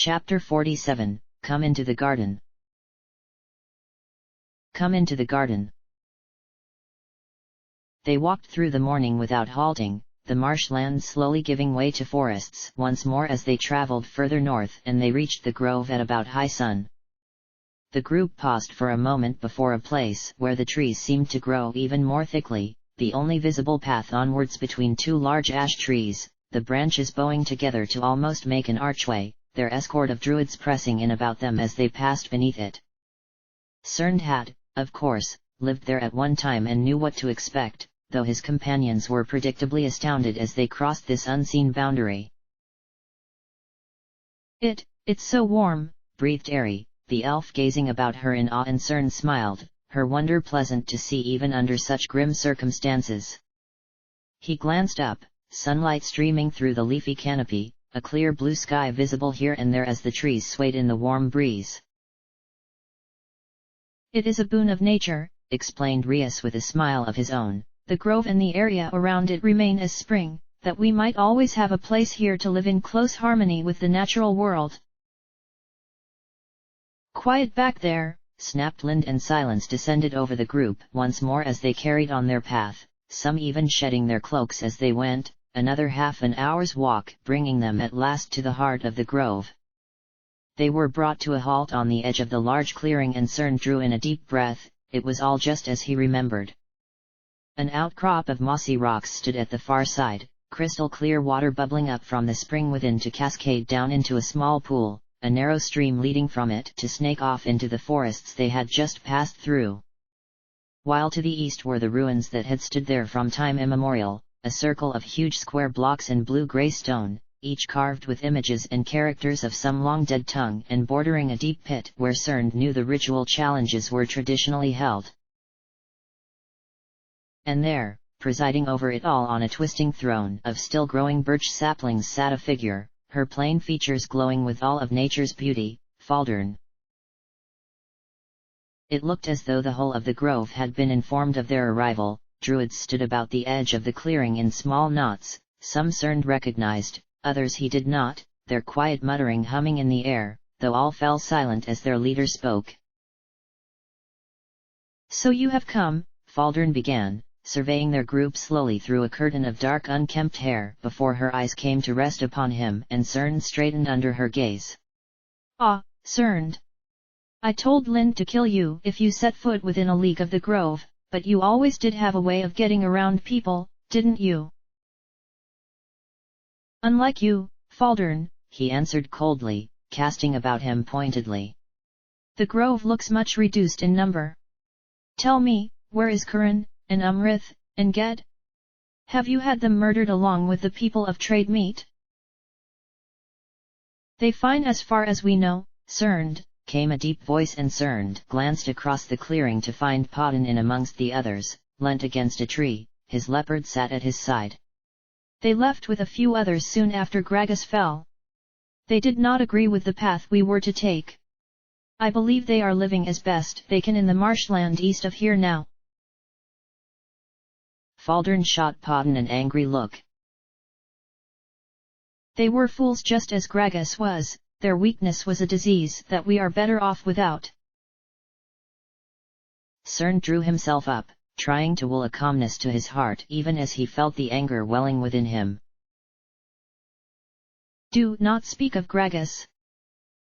Chapter 47, Come into the Garden. Come into the garden. They walked through the morning without halting, the marshlands slowly giving way to forests once more as they traveled further north, and they reached the grove at about high sun. The group paused for a moment before a place where the trees seemed to grow even more thickly, the only visible path onwards between two large ash trees, the branches bowing together to almost make an archway, their escort of druids pressing in about them as they passed beneath it. Cern had, of course, lived there at one time and knew what to expect, though his companions were predictably astounded as they crossed this unseen boundary. It's so warm," breathed Ari, the elf gazing about her in awe, and Cern smiled, her wonder pleasant to see even under such grim circumstances. He glanced up, sunlight streaming through the leafy canopy, a clear blue sky visible here and there as the trees swayed in the warm breeze. "It is a boon of nature," explained Rias with a smile of his own. "The grove and the area around it remain as spring, that we might always have a place here to live in close harmony with the natural world." "Quiet back there," snapped Lind, and silence descended over the group once more as they carried on their path, some even shedding their cloaks as they went, another half an hour's walk bringing them at last to the heart of the grove. They were brought to a halt on the edge of the large clearing, and Cern drew in a deep breath. It was all just as he remembered. An outcrop of mossy rocks stood at the far side, crystal clear water bubbling up from the spring within to cascade down into a small pool, a narrow stream leading from it to snake off into the forests they had just passed through. While to the east were the ruins that had stood there from time immemorial, a circle of huge square blocks in blue-grey stone, each carved with images and characters of some long-dead tongue, and bordering a deep pit where Cern knew the ritual challenges were traditionally held. And there, presiding over it all on a twisting throne of still-growing birch saplings, sat a figure, her plain features glowing with all of nature's beauty, Baldur. It looked as though the whole of the grove had been informed of their arrival. Druids stood about the edge of the clearing in small knots, some Cern recognized, others he did not, their quiet muttering humming in the air, though all fell silent as their leader spoke. "So you have come," Baldur began, surveying their group slowly through a curtain of dark unkempt hair before her eyes came to rest upon him, and Cern straightened under her gaze. "Ah, Cern. I told Lind to kill you if you set foot within a league of the grove, but you always did have a way of getting around people, didn't you?" "Unlike you, Baldur," he answered coldly, casting about him pointedly. "The grove looks much reduced in number. Tell me, where is Curran, and Umrith, and Ged? Have you had them murdered along with the people of trade meat?" "They fine as far as we know, Cern," came a deep voice, and Cern glanced across the clearing to find Podden in amongst the others, leant against a tree. His leopard sat at his side. "They left with a few others soon after Gragas fell. They did not agree with the path we were to take. I believe they are living as best they can in the marshland east of here now." Baldur shot Podden an angry look. "They were fools just as Gragas was. Their weakness was a disease that we are better off without." Cern drew himself up, trying to will a calmness to his heart even as he felt the anger welling within him. "Do not speak of Gragas.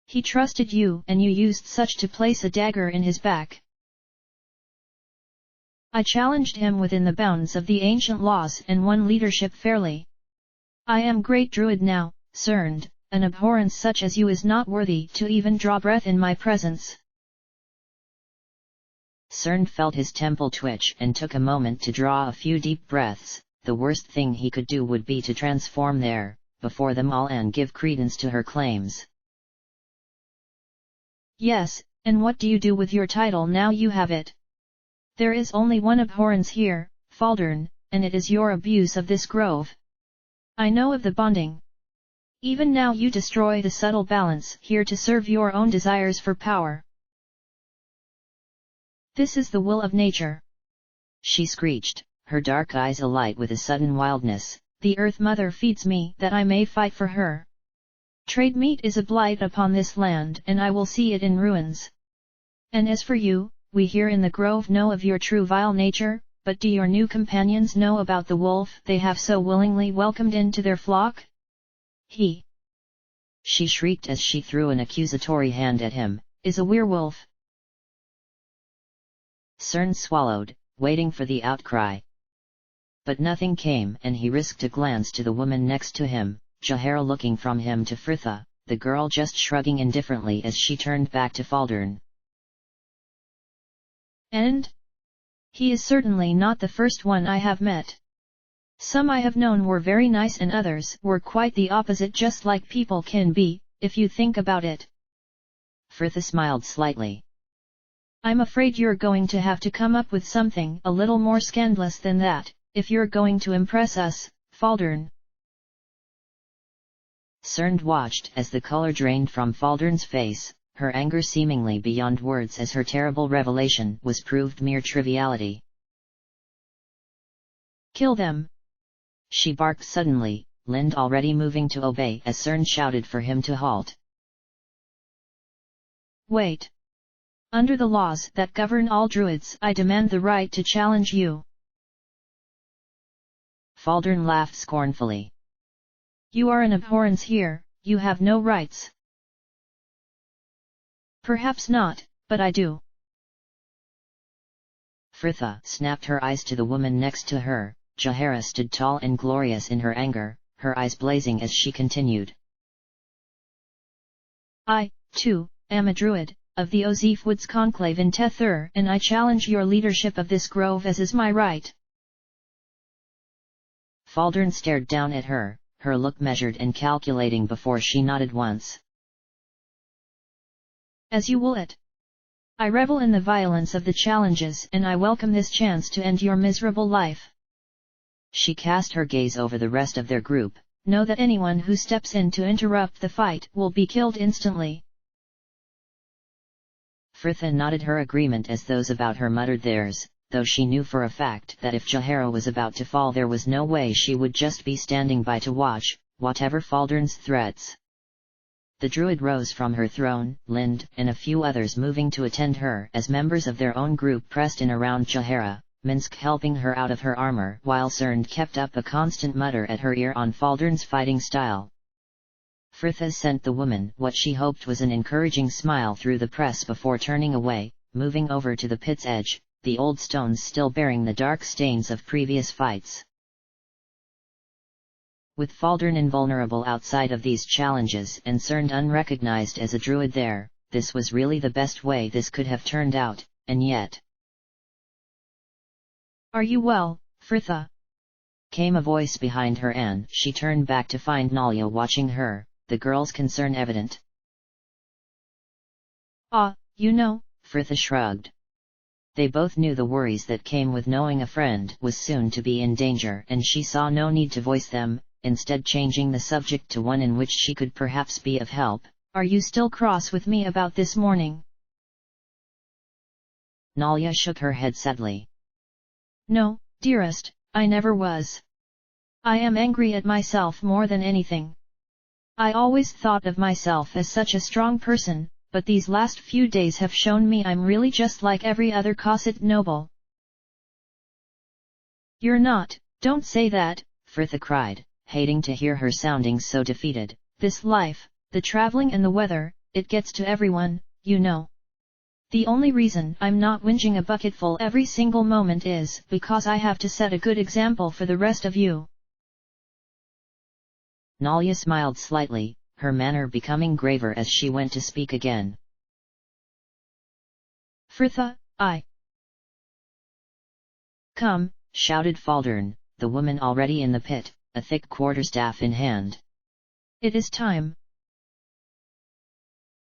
He trusted you, and you used such to place a dagger in his back. I challenged him within the bounds of the ancient laws and won leadership fairly. I am great druid now, Cern. An abhorrence such as you is not worthy to even draw breath in my presence." Cern felt his temple twitch and took a moment to draw a few deep breaths. The worst thing he could do would be to transform there, before them all, and give credence to her claims. "Yes, and what do you do with your title now you have it? There is only one abhorrence here, Baldur, and it is your abuse of this grove. I know of the bonding. Even now you destroy the subtle balance here to serve your own desires for power. This is the will of nature," she screeched, her dark eyes alight with a sudden wildness. "The Earth Mother feeds me that I may fight for her. Trade meat is a blight upon this land and I will see it in ruins. And as for you, we here in the grove know of your true vile nature, but do your new companions know about the wolf they have so willingly welcomed into their flock? He," she shrieked as she threw an accusatory hand at him, "is a werewolf." Cern swallowed, waiting for the outcry. But nothing came and he risked a glance to the woman next to him, Jahara looking from him to Fritha, the girl just shrugging indifferently as she turned back to Faldern. "And? He is certainly not the first one I have met. Some I have known were very nice and others were quite the opposite, just like people can be, if you think about it." Fritha smiled slightly. "I'm afraid you're going to have to come up with something a little more scandalous than that, if you're going to impress us, Faldern." Cern watched as the color drained from Faldern's face, her anger seemingly beyond words as her terrible revelation was proved mere triviality. "Kill them!" she barked suddenly, Lind already moving to obey as Cern shouted for him to halt. "Wait! Under the laws that govern all Druids, I demand the right to challenge you." Faldern laughed scornfully. "You are an abhorrence here, you have no rights." "Perhaps not, but I do." Fritha snapped her eyes to the woman next to her. Jahara stood tall and glorious in her anger, her eyes blazing as she continued. "I, too, am a Druid, of the Ozif Woods Conclave in Tethur, and I challenge your leadership of this grove as is my right." Faldern stared down at her, her look measured and calculating before she nodded once. "As you will it. I revel in the violence of the challenges and I welcome this chance to end your miserable life." She cast her gaze over the rest of their group. "Know that anyone who steps in to interrupt the fight will be killed instantly." Fritha nodded her agreement as those about her muttered theirs, though she knew for a fact that if Jahara was about to fall there was no way she would just be standing by to watch, whatever Faldern's threats. The Druid rose from her throne, Lind and a few others moving to attend her as members of their own group pressed in around Jahara, Minsk helping her out of her armor while Cern kept up a constant mutter at her ear on Faldern's fighting style. Fritha sent the woman what she hoped was an encouraging smile through the press before turning away, moving over to the pit's edge, the old stones still bearing the dark stains of previous fights. With Faldern invulnerable outside of these challenges and Cern unrecognized as a Druid there, this was really the best way this could have turned out, and yet... "Are you well, Fritha?" came a voice behind her and she turned back to find Nalia watching her, the girl's concern evident. "Ah, you know," Fritha shrugged. They both knew the worries that came with knowing a friend was soon to be in danger and she saw no need to voice them, instead changing the subject to one in which she could perhaps be of help. "Are you still cross with me about this morning?" Nalia shook her head sadly. "No, dearest, I never was. I am angry at myself more than anything. I always thought of myself as such a strong person, but these last few days have shown me I'm really just like every other Cossack noble." "You're not, don't say that," Fritha cried, hating to hear her sounding so defeated. "This life, the traveling and the weather, it gets to everyone, you know. The only reason I'm not whinging a bucketful every single moment is because I have to set a good example for the rest of you." Nalia smiled slightly, her manner becoming graver as she went to speak again. "Fritha, Come," shouted Faldern, the woman already in the pit, a thick quarterstaff in hand. "It is time."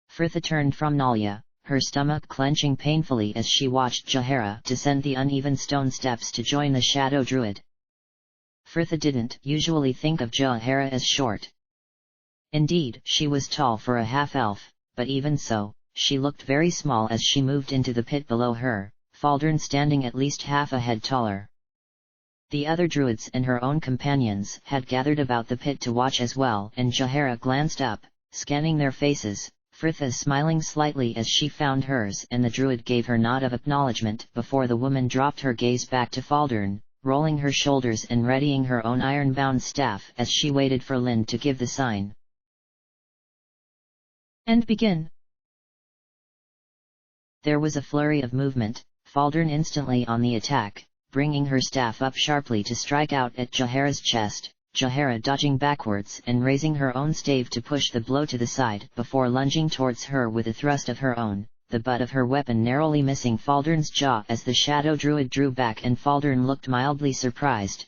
Fritha turned from Nalia, her stomach clenching painfully as she watched Jahara descend the uneven stone steps to join the Shadow Druid. Fritha didn't usually think of Jahara as short. Indeed, she was tall for a half-elf, but even so, she looked very small as she moved into the pit below her, Faldern standing at least half a head taller. The other Druids and her own companions had gathered about the pit to watch as well and Jahara glanced up, scanning their faces, Fritha smiling slightly as she found hers, and the Druid gave her nod of acknowledgement before the woman dropped her gaze back to Faldern, rolling her shoulders and readying her own iron-bound staff as she waited for Lind to give the sign. And begin. There was a flurry of movement, Faldern instantly on the attack, bringing her staff up sharply to strike out at Jahara's chest, Jahara dodging backwards and raising her own stave to push the blow to the side before lunging towards her with a thrust of her own, the butt of her weapon narrowly missing Faldern's jaw as the Shadow Druid drew back and Faldern looked mildly surprised.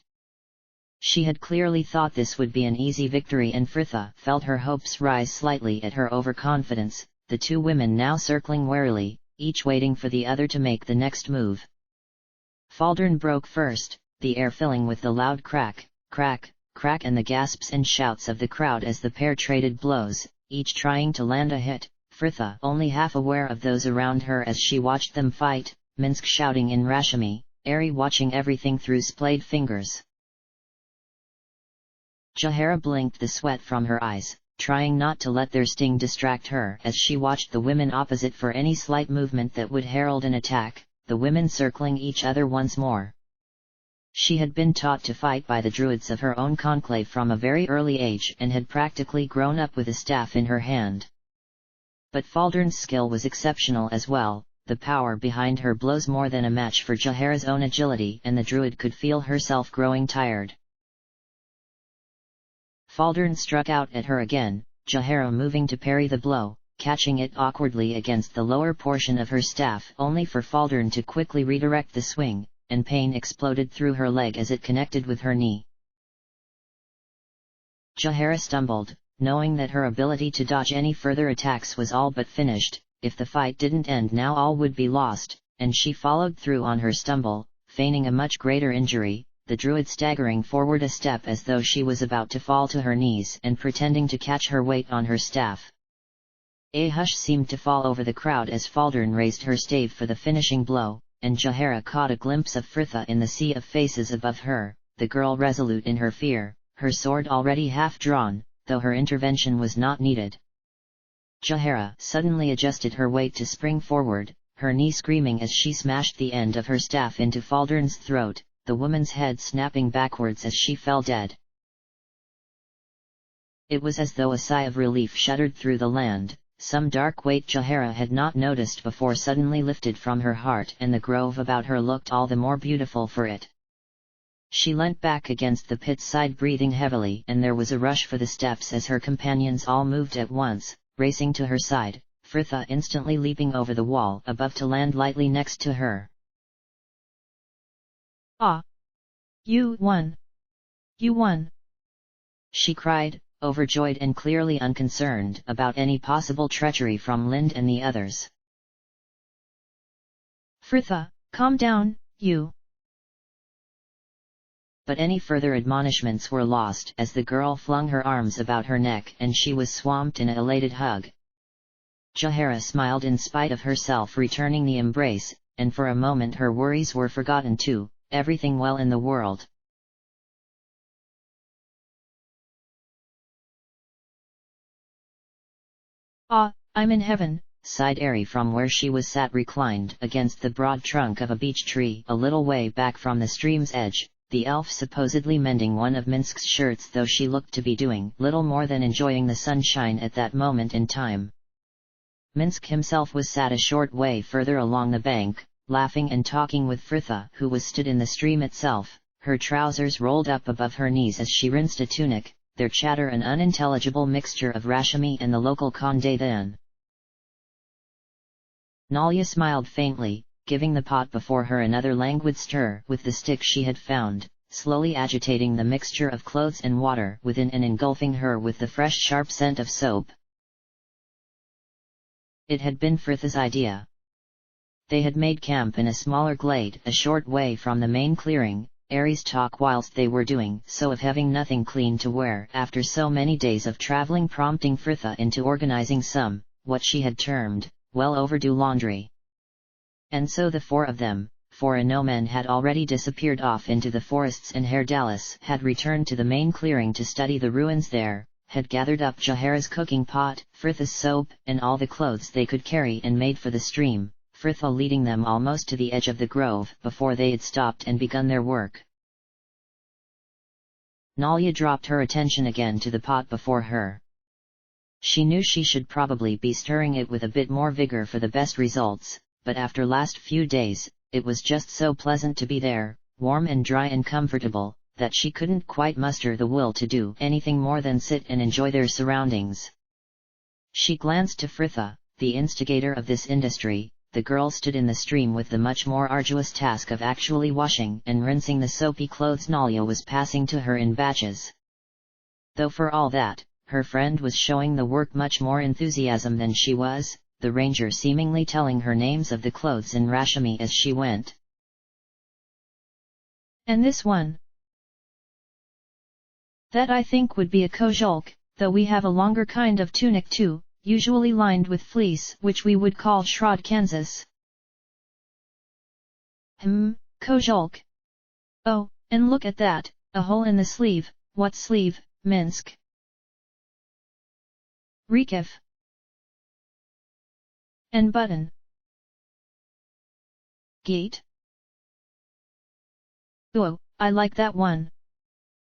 She had clearly thought this would be an easy victory and Fritha felt her hopes rise slightly at her overconfidence, the two women now circling warily, each waiting for the other to make the next move. Faldern broke first, the air filling with the loud crack, crack, crack and the gasps and shouts of the crowd as the pair traded blows, each trying to land a hit, Fritha only half aware of those around her as she watched them fight, Minsk shouting in Rashami, Ari watching everything through splayed fingers. Jahara blinked the sweat from her eyes, trying not to let their sting distract her as she watched the women opposite for any slight movement that would herald an attack, the women circling each other once more. She had been taught to fight by the Druids of her own conclave from a very early age and had practically grown up with a staff in her hand. But Faldern's skill was exceptional as well, the power behind her blows more than a match for Jahara's own agility, and the Druid could feel herself growing tired. Faldern struck out at her again, Jahara moving to parry the blow, catching it awkwardly against the lower portion of her staff only for Faldern to quickly redirect the swing, and pain exploded through her leg as it connected with her knee. Jahara stumbled, knowing that her ability to dodge any further attacks was all but finished. If the fight didn't end now all would be lost, and she followed through on her stumble, feigning a much greater injury, the Druid staggering forward a step as though she was about to fall to her knees and pretending to catch her weight on her staff. A hush seemed to fall over the crowd as Faldern raised her stave for the finishing blow, and Jahara caught a glimpse of Fritha in the sea of faces above her, the girl resolute in her fear, her sword already half drawn, though her intervention was not needed. Jahara suddenly adjusted her weight to spring forward, her knee screaming as she smashed the end of her staff into Faldern's throat, the woman's head snapping backwards as she fell dead. It was as though a sigh of relief shuddered through the land. Some dark weight Jahara had not noticed before suddenly lifted from her heart, and the grove about her looked all the more beautiful for it. She leant back against the pit's side breathing heavily, and there was a rush for the steps as her companions all moved at once, racing to her side, Fritha instantly leaping over the wall above to land lightly next to her. "Ah! You won! You won!" she cried, overjoyed and clearly unconcerned about any possible treachery from Lind and the others. "Fritha, calm down, you!" But any further admonishments were lost as the girl flung her arms about her neck and she was swamped in an elated hug. Jahara smiled in spite of herself, returning the embrace, and for a moment her worries were forgotten too, everything well in the world. "Ah, I'm in heaven," sighed Ari from where she was sat reclined against the broad trunk of a beech tree a little way back from the stream's edge, the elf supposedly mending one of Minsk's shirts, though she looked to be doing little more than enjoying the sunshine at that moment in time. Minsk himself was sat a short way further along the bank, laughing and talking with Fritha, who was stood in the stream itself, her trousers rolled up above her knees as she rinsed a tunic, their chatter an unintelligible mixture of Rashami and the local Conde then. Nalia smiled faintly, giving the pot before her another languid stir with the stick she had found, slowly agitating the mixture of clothes and water within and engulfing her with the fresh sharp scent of soap. It had been Fritha's idea. They had made camp in a smaller glade a short way from the main clearing, Ari's talk whilst they were doing so of having nothing clean to wear after so many days of travelling prompting Fritha into organizing some, what she had termed, well overdue laundry. And so the four of them, for Anomen had already disappeared off into the forests and Herdalis had returned to the main clearing to study the ruins there, had gathered up Jahara's cooking pot, Fritha's soap, and all the clothes they could carry and made for the stream, Fritha leading them almost to the edge of the grove before they had stopped and begun their work. Nalya dropped her attention again to the pot before her. She knew she should probably be stirring it with a bit more vigor for the best results, but after last few days, it was just so pleasant to be there, warm and dry and comfortable, that she couldn't quite muster the will to do anything more than sit and enjoy their surroundings. She glanced to Fritha, the instigator of this industry. The girl stood in the stream with the much more arduous task of actually washing and rinsing the soapy clothes Nalya was passing to her in batches. Though for all that, her friend was showing the work much more enthusiasm than she was, the ranger seemingly telling her names of the clothes in Rashmi as she went. And this one? That I think would be a kozhulk, though we have a longer kind of tunic too, usually lined with fleece, which we would call shrod Kansas. Kozhulk. Oh, and look at that, a hole in the sleeve. What sleeve, Minsk? Rikif. And button. Gate. Oh, I like that one.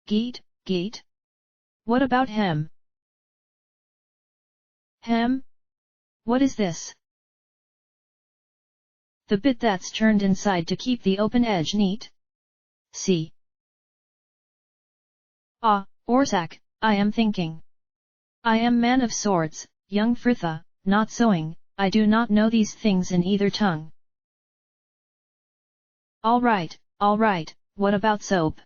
Gate. What about hem? Hem? What is this? The bit that's turned inside to keep the open edge neat? See? Ah, Orsak, I am thinking. I am man of swords, young Fritha, not sewing, I do not know these things in either tongue. All right, what about soap?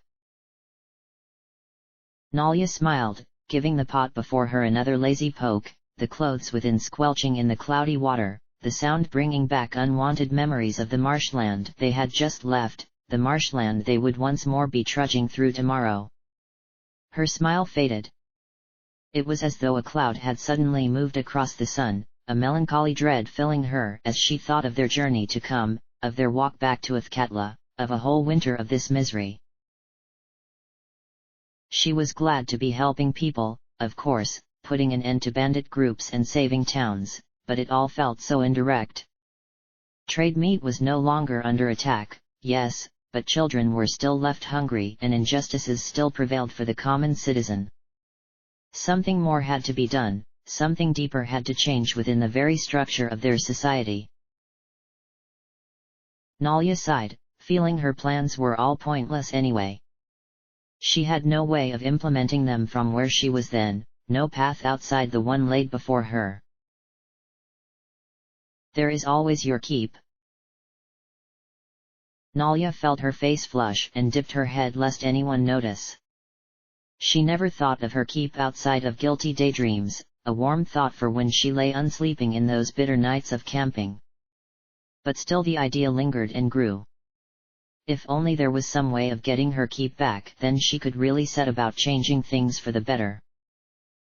Nalya smiled, giving the pot before her another lazy poke, the clothes within squelching in the cloudy water, the sound bringing back unwanted memories of the marshland they had just left, the marshland they would once more be trudging through tomorrow. Her smile faded. It was as though a cloud had suddenly moved across the sun, a melancholy dread filling her as she thought of their journey to come, of their walk back to Athkatla, of a whole winter of this misery. She was glad to be helping people, of course, putting an end to bandit groups and saving towns, but it all felt so indirect. Trade meat was no longer under attack, yes, but children were still left hungry and injustices still prevailed for the common citizen. Something more had to be done, something deeper had to change within the very structure of their society. Nalya sighed, feeling her plans were all pointless anyway. She had no way of implementing them from where she was then, no path outside the one laid before her. There is always your keep. Nalya felt her face flush and dipped her head lest anyone notice. She never thought of her keep outside of guilty daydreams, a warm thought for when she lay unsleeping in those bitter nights of camping. But still the idea lingered and grew. If only there was some way of getting her keep back, then she could really set about changing things for the better.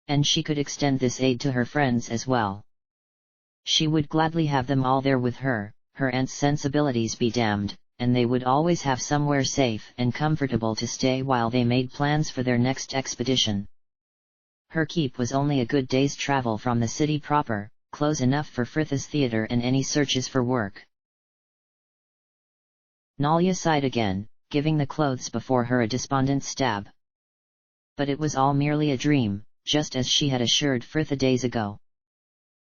And she could extend this aid to her friends as well. She would gladly have them all there with her, her aunt's sensibilities be damned, and they would always have somewhere safe and comfortable to stay while they made plans for their next expedition. Her keep was only a good day's travel from the city proper, close enough for Fritha's theatre and any searches for work. Nalya sighed again, giving the clothes before her a despondent stab. But it was all merely a dream, just as she had assured Fritha days ago.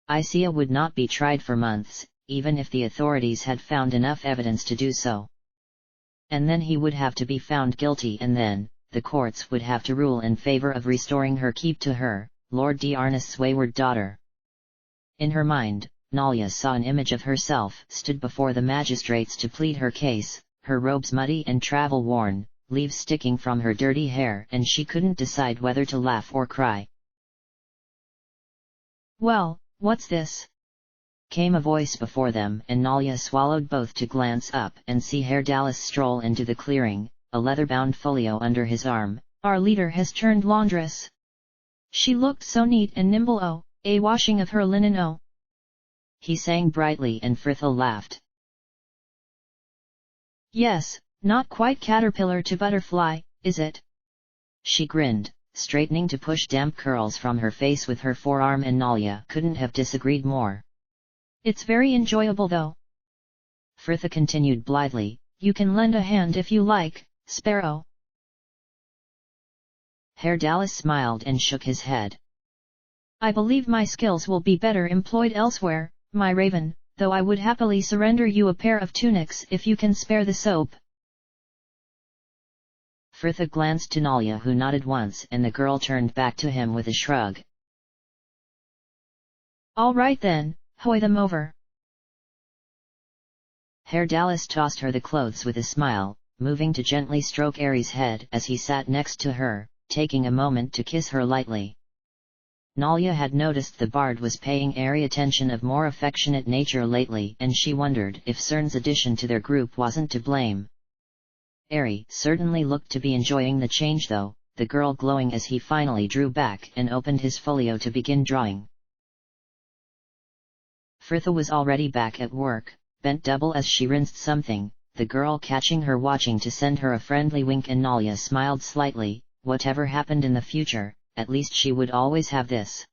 Isia would not be tried for months, even if the authorities had found enough evidence to do so. And then he would have to be found guilty, and then, the courts would have to rule in favor of restoring her keep to her, Lord D'Arnest's wayward daughter. In her mind, Nalya saw an image of herself stood before the magistrates to plead her case, her robes muddy and travel-worn, leaves sticking from her dirty hair, and she couldn't decide whether to laugh or cry. Well, what's this? Came a voice before them, and Nalya swallowed both to glance up and see Herr Dallas stroll into the clearing, a leather-bound folio under his arm. Our leader has turned laundress. She looked so neat and nimble. Oh, a washing of her linen. Oh. He sang brightly, and Fritha laughed. Yes, not quite caterpillar to butterfly, is it? She grinned, straightening to push damp curls from her face with her forearm, and Nalia couldn't have disagreed more. It's very enjoyable though. Fritha continued blithely, you can lend a hand if you like, Sparrow. Herr Dallas smiled and shook his head. I believe my skills will be better employed elsewhere, my raven, though I would happily surrender you a pair of tunics if you can spare the soap. Fritha glanced to Nalia, who nodded once, and the girl turned back to him with a shrug. All right then, hoy them over. Herr Dallas tossed her the clothes with a smile, moving to gently stroke Aries' head as he sat next to her, taking a moment to kiss her lightly. Nalia had noticed the bard was paying Aerie attention of more affectionate nature lately, and she wondered if Cern's addition to their group wasn't to blame. Aerie certainly looked to be enjoying the change though, the girl glowing as he finally drew back and opened his folio to begin drawing. Fritha was already back at work, bent double as she rinsed something, the girl catching her watching to send her a friendly wink, and Nalia smiled slightly. Whatever happened in the future, at least she would always have this.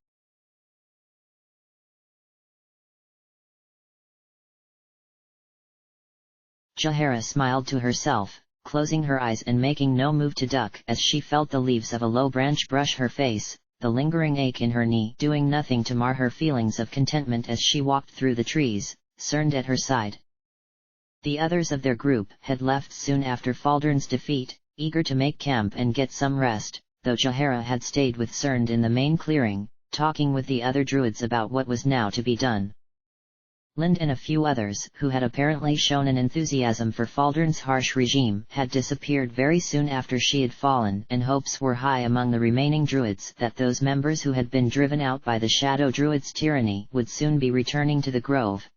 Jaehaera smiled to herself, closing her eyes and making no move to duck as she felt the leaves of a low branch brush her face, the lingering ache in her knee doing nothing to mar her feelings of contentment as she walked through the trees, Cern at her side. The others of their group had left soon after Faldurn's defeat, eager to make camp and get some rest, though Jaehaera had stayed with Cern in the main clearing, talking with the other druids about what was now to be done. Lind and a few others who had apparently shown an enthusiasm for Faldurn's harsh regime had disappeared very soon after she had fallen, and hopes were high among the remaining druids that those members who had been driven out by the Shadow Druid's tyranny would soon be returning to the grove.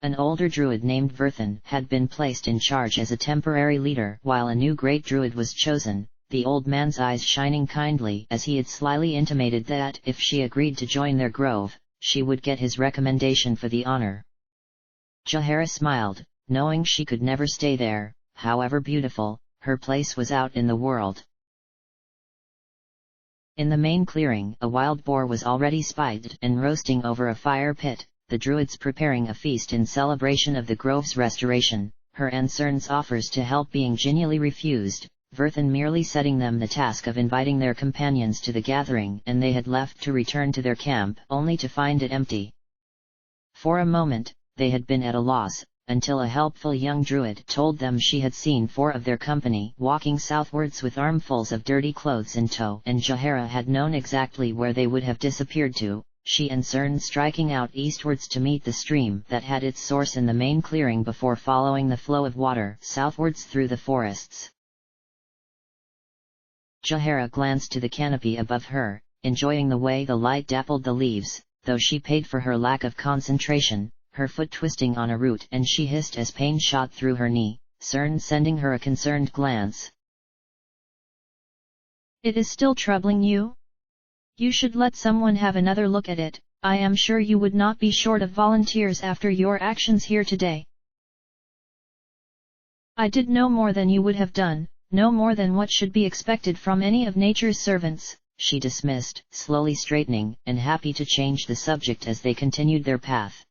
An older druid named Verthan had been placed in charge as a temporary leader while a new great druid was chosen, the old man's eyes shining kindly as he had slyly intimated that if she agreed to join their grove, she would get his recommendation for the honor. Jaehaera smiled, knowing she could never stay there, however beautiful, her place was out in the world. In the main clearing, a wild boar was already spiked and roasting over a fire pit, the druids preparing a feast in celebration of the grove's restoration, her and Cern's offers to help being genially refused, Verthan merely setting them the task of inviting their companions to the gathering, and they had left to return to their camp only to find it empty. For a moment, they had been at a loss, until a helpful young druid told them she had seen 4 of their company walking southwards with armfuls of dirty clothes in tow, and Jaehaera had known exactly where they would have disappeared to, she and Cern striking out eastwards to meet the stream that had its source in the main clearing before following the flow of water southwards through the forests. Jaehaera glanced to the canopy above her, enjoying the way the light dappled the leaves, though she paid for her lack of concentration, her foot twisting on a root, and she hissed as pain shot through her knee, Cern sending her a concerned glance. It is still troubling you? You should let someone have another look at it. I am sure you would not be short of volunteers after your actions here today. I did no more than you would have done, no more than what should be expected from any of nature's servants, she dismissed, slowly straightening, and happy to change the subject as they continued their path.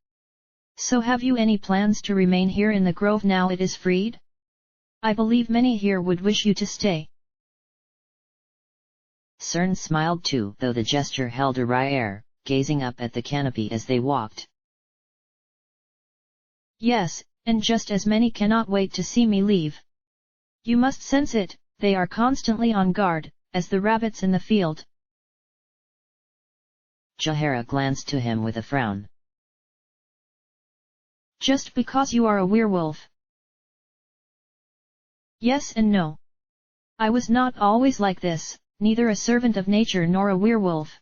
So have you any plans to remain here in the grove now it is freed? I believe many here would wish you to stay. Cern smiled too, though the gesture held a wry air, gazing up at the canopy as they walked. Yes, and just as many cannot wait to see me leave. You must sense it, they are constantly on guard, as the rabbits in the field. Jaehaera glanced to him with a frown. Just because you are a werewolf? Yes and no. I was not always like this, neither a servant of nature nor a werewolf.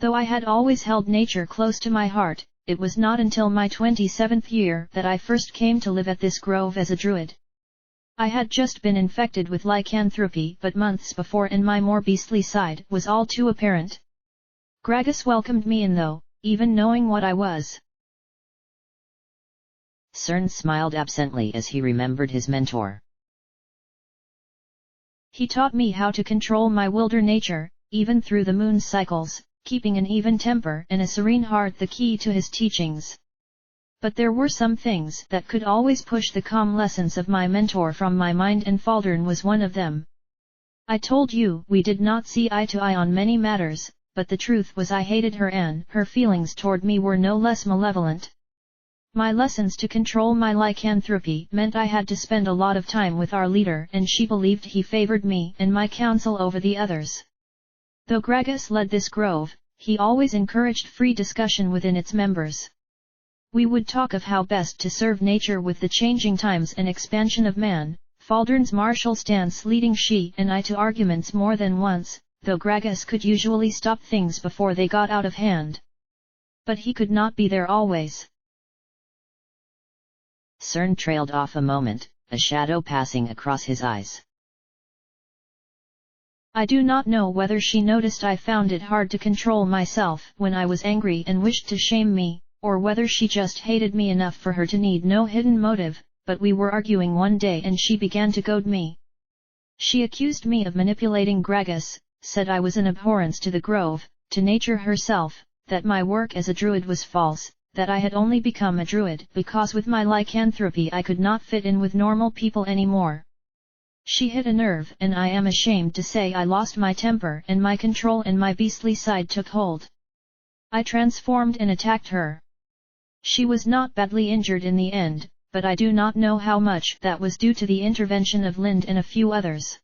Though I had always held nature close to my heart, it was not until my 27th year that I first came to live at this grove as a druid. I had just been infected with lycanthropy, but months before, and my more beastly side was all too apparent. Gragas welcomed me in though, even knowing what I was. Cern smiled absently as he remembered his mentor. He taught me how to control my wilder nature, even through the moon's cycles, keeping an even temper and a serene heart the key to his teachings. But there were some things that could always push the calm lessons of my mentor from my mind, and Baldur was one of them. I told you we did not see eye to eye on many matters, but the truth was I hated her and her feelings toward me were no less malevolent. My lessons to control my lycanthropy meant I had to spend a lot of time with our leader, and she believed he favored me and my counsel over the others. Though Gragas led this grove, he always encouraged free discussion within its members. We would talk of how best to serve nature with the changing times and expansion of man, Baldur's martial stance leading she and I to arguments more than once, though Gragas could usually stop things before they got out of hand. But he could not be there always. Cern trailed off a moment, a shadow passing across his eyes. I do not know whether she noticed I found it hard to control myself when I was angry and wished to shame me, or whether she just hated me enough for her to need no hidden motive, but we were arguing one day and she began to goad me. She accused me of manipulating Gragas, said I was an abhorrence to the grove, to nature herself, that my work as a druid was false, that I had only become a druid because with my lycanthropy I could not fit in with normal people anymore. She hit a nerve, and I am ashamed to say I lost my temper and my control and my beastly side took hold. I transformed and attacked her. She was not badly injured in the end, but I do not know how much that was due to the intervention of Lind and a few others.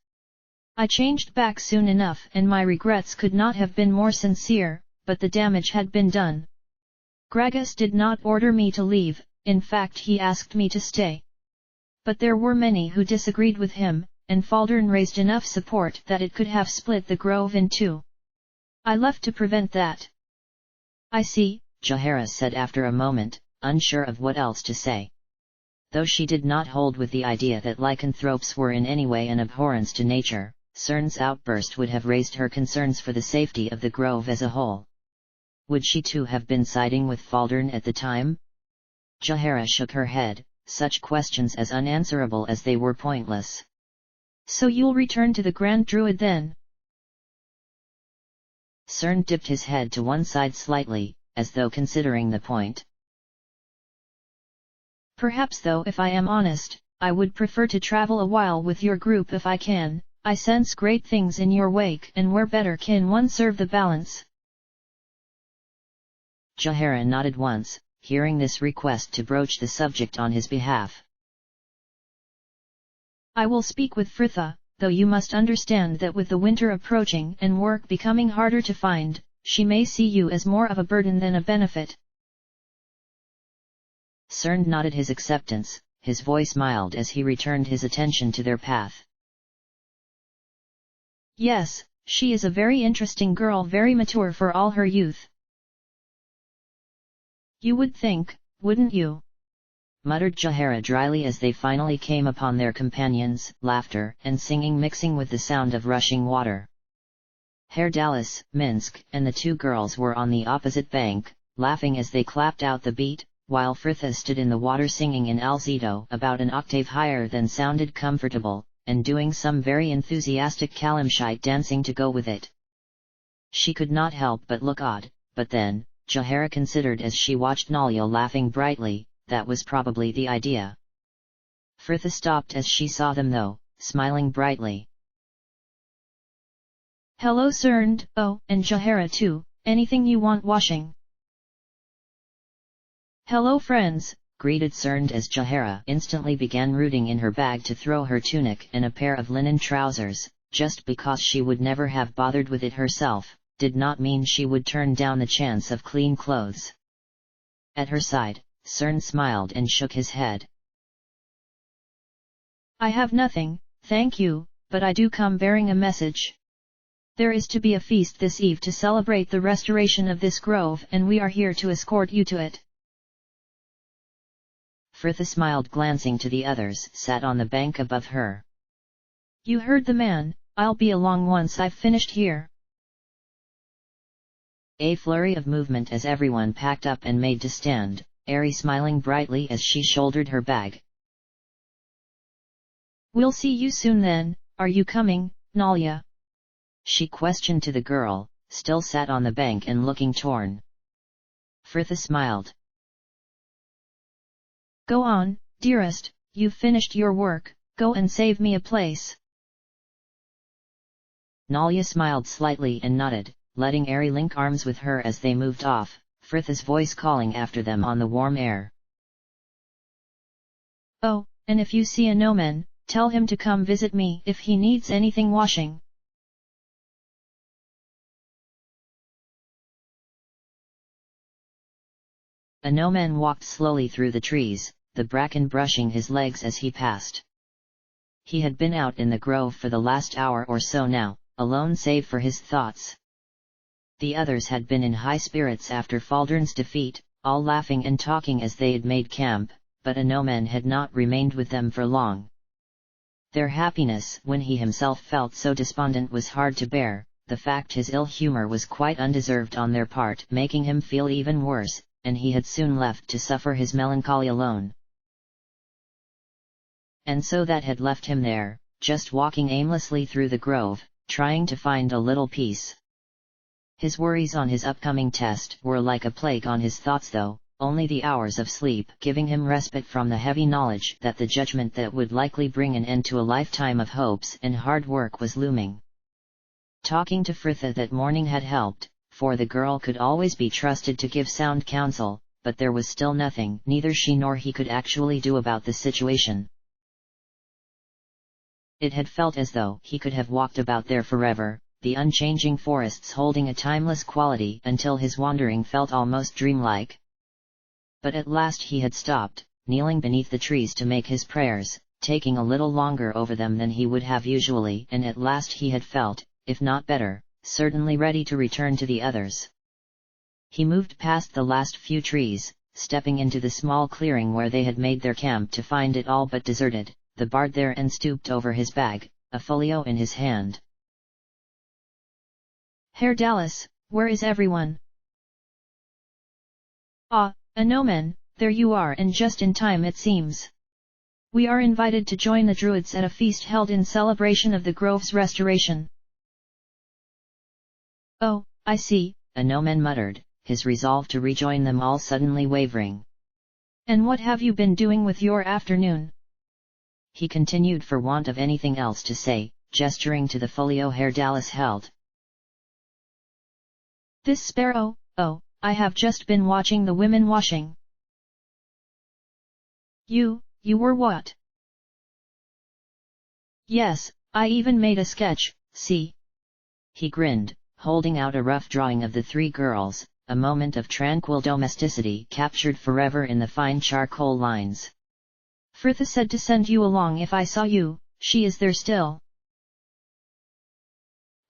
I changed back soon enough and my regrets could not have been more sincere, but the damage had been done. Gragas did not order me to leave, in fact he asked me to stay. But there were many who disagreed with him, and Baldur raised enough support that it could have split the grove in two. I left to prevent that. I see, Jaehaera said after a moment, unsure of what else to say. Though she did not hold with the idea that lycanthropes were in any way an abhorrence to nature, Cern's outburst would have raised her concerns for the safety of the grove as a whole. Would she too have been siding with Baldur at the time? Jaehaera shook her head, such questions as unanswerable as they were pointless. So you'll return to the Grand Druid then? Cern dipped his head to one side slightly, as though considering the point. Perhaps, though, if I am honest, I would prefer to travel a while with your group if I can. I sense great things in your wake, and where better can one serve the balance? Jaehaera nodded once, hearing this request to broach the subject on his behalf. I will speak with Fritha, though you must understand that with the winter approaching and work becoming harder to find, she may see you as more of a burden than a benefit. Cern nodded his acceptance, his voice mild as he returned his attention to their path. Yes, she is a very interesting girl, very mature for all her youth. You would think, wouldn't you? Muttered Jaehaera dryly as they finally came upon their companions, laughter and singing mixing with the sound of rushing water. Herr Dallas, Minsk, and the two girls were on the opposite bank, laughing as they clapped out the beat, while Fritha stood in the water singing in alzedo about an octave higher than sounded comfortable, and doing some very enthusiastic Kalimshite dancing to go with it. She could not help but look odd, but then, Jaehaera considered as she watched Nalyo laughing brightly, that was probably the idea. Fritha stopped as she saw them though, smiling brightly. Hello Cern, oh, and Jaehaera too, anything you want washing? Hello friends, greeted Cern as Jaehaera instantly began rooting in her bag to throw her tunic and a pair of linen trousers, just because she would never have bothered with it herself, did not mean she would turn down the chance of clean clothes. At her side, Cern smiled and shook his head. I have nothing, thank you, but I do come bearing a message. There is to be a feast this eve to celebrate the restoration of this grove, and we are here to escort you to it. Fritha smiled, glancing to the others sat on the bank above her. You heard the man, I'll be along once I've finished here. A flurry of movement as everyone packed up and made to stand, Ari smiling brightly as she shouldered her bag. We'll see you soon then, are you coming, Nalia?" she questioned to the girl, still sat on the bank and looking torn. Fritha smiled. "Go on, dearest, you've finished your work, go and save me a place." Nalia smiled slightly and nodded, letting Ari link arms with her as they moved off, Fritha's voice calling after them on the warm air. "Oh, and if you see a Noman, tell him to come visit me if he needs anything washing." A Noman walked slowly through the trees, the bracken brushing his legs as he passed. He had been out in the grove for the last hour or so now, alone save for his thoughts. The others had been in high spirits after Faldurn's defeat, all laughing and talking as they had made camp, but a Noman had not remained with them for long. Their happiness when he himself felt so despondent was hard to bear, the fact his ill humor was quite undeserved on their part making him feel even worse, and he had soon left to suffer his melancholy alone. And so that had left him there, just walking aimlessly through the grove, trying to find a little peace. His worries on his upcoming test were like a plague on his thoughts though, only the hours of sleep giving him respite from the heavy knowledge that the judgment that would likely bring an end to a lifetime of hopes and hard work was looming. Talking to Fritha that morning had helped, for the girl could always be trusted to give sound counsel, but there was still nothing neither she nor he could actually do about the situation. It had felt as though he could have walked about there forever, the unchanging forests holding a timeless quality until his wandering felt almost dreamlike. But at last he had stopped, kneeling beneath the trees to make his prayers, taking a little longer over them than he would have usually, and at last he had felt, if not better, certainly ready to return to the others. He moved past the last few trees, stepping into the small clearing where they had made their camp to find it all but deserted, the bard there and stooped over his bag, a folio in his hand. "Herr Dallas, where is everyone?" "Ah, a Noman, there you are and just in time it seems. We are invited to join the Druids at a feast held in celebration of the grove's restoration." "Oh, I see," a Noman muttered, his resolve to rejoin them all suddenly wavering. "And what have you been doing with your afternoon?" he continued for want of anything else to say, gesturing to the folio Herr Dallas held. "This sparrow, oh, I have just been watching the women washing." You were what?" "Yes, I even made a sketch, see?" He grinned, holding out a rough drawing of the three girls, a moment of tranquil domesticity captured forever in the fine charcoal lines. "Fritha said to send you along if I saw you, she is there still."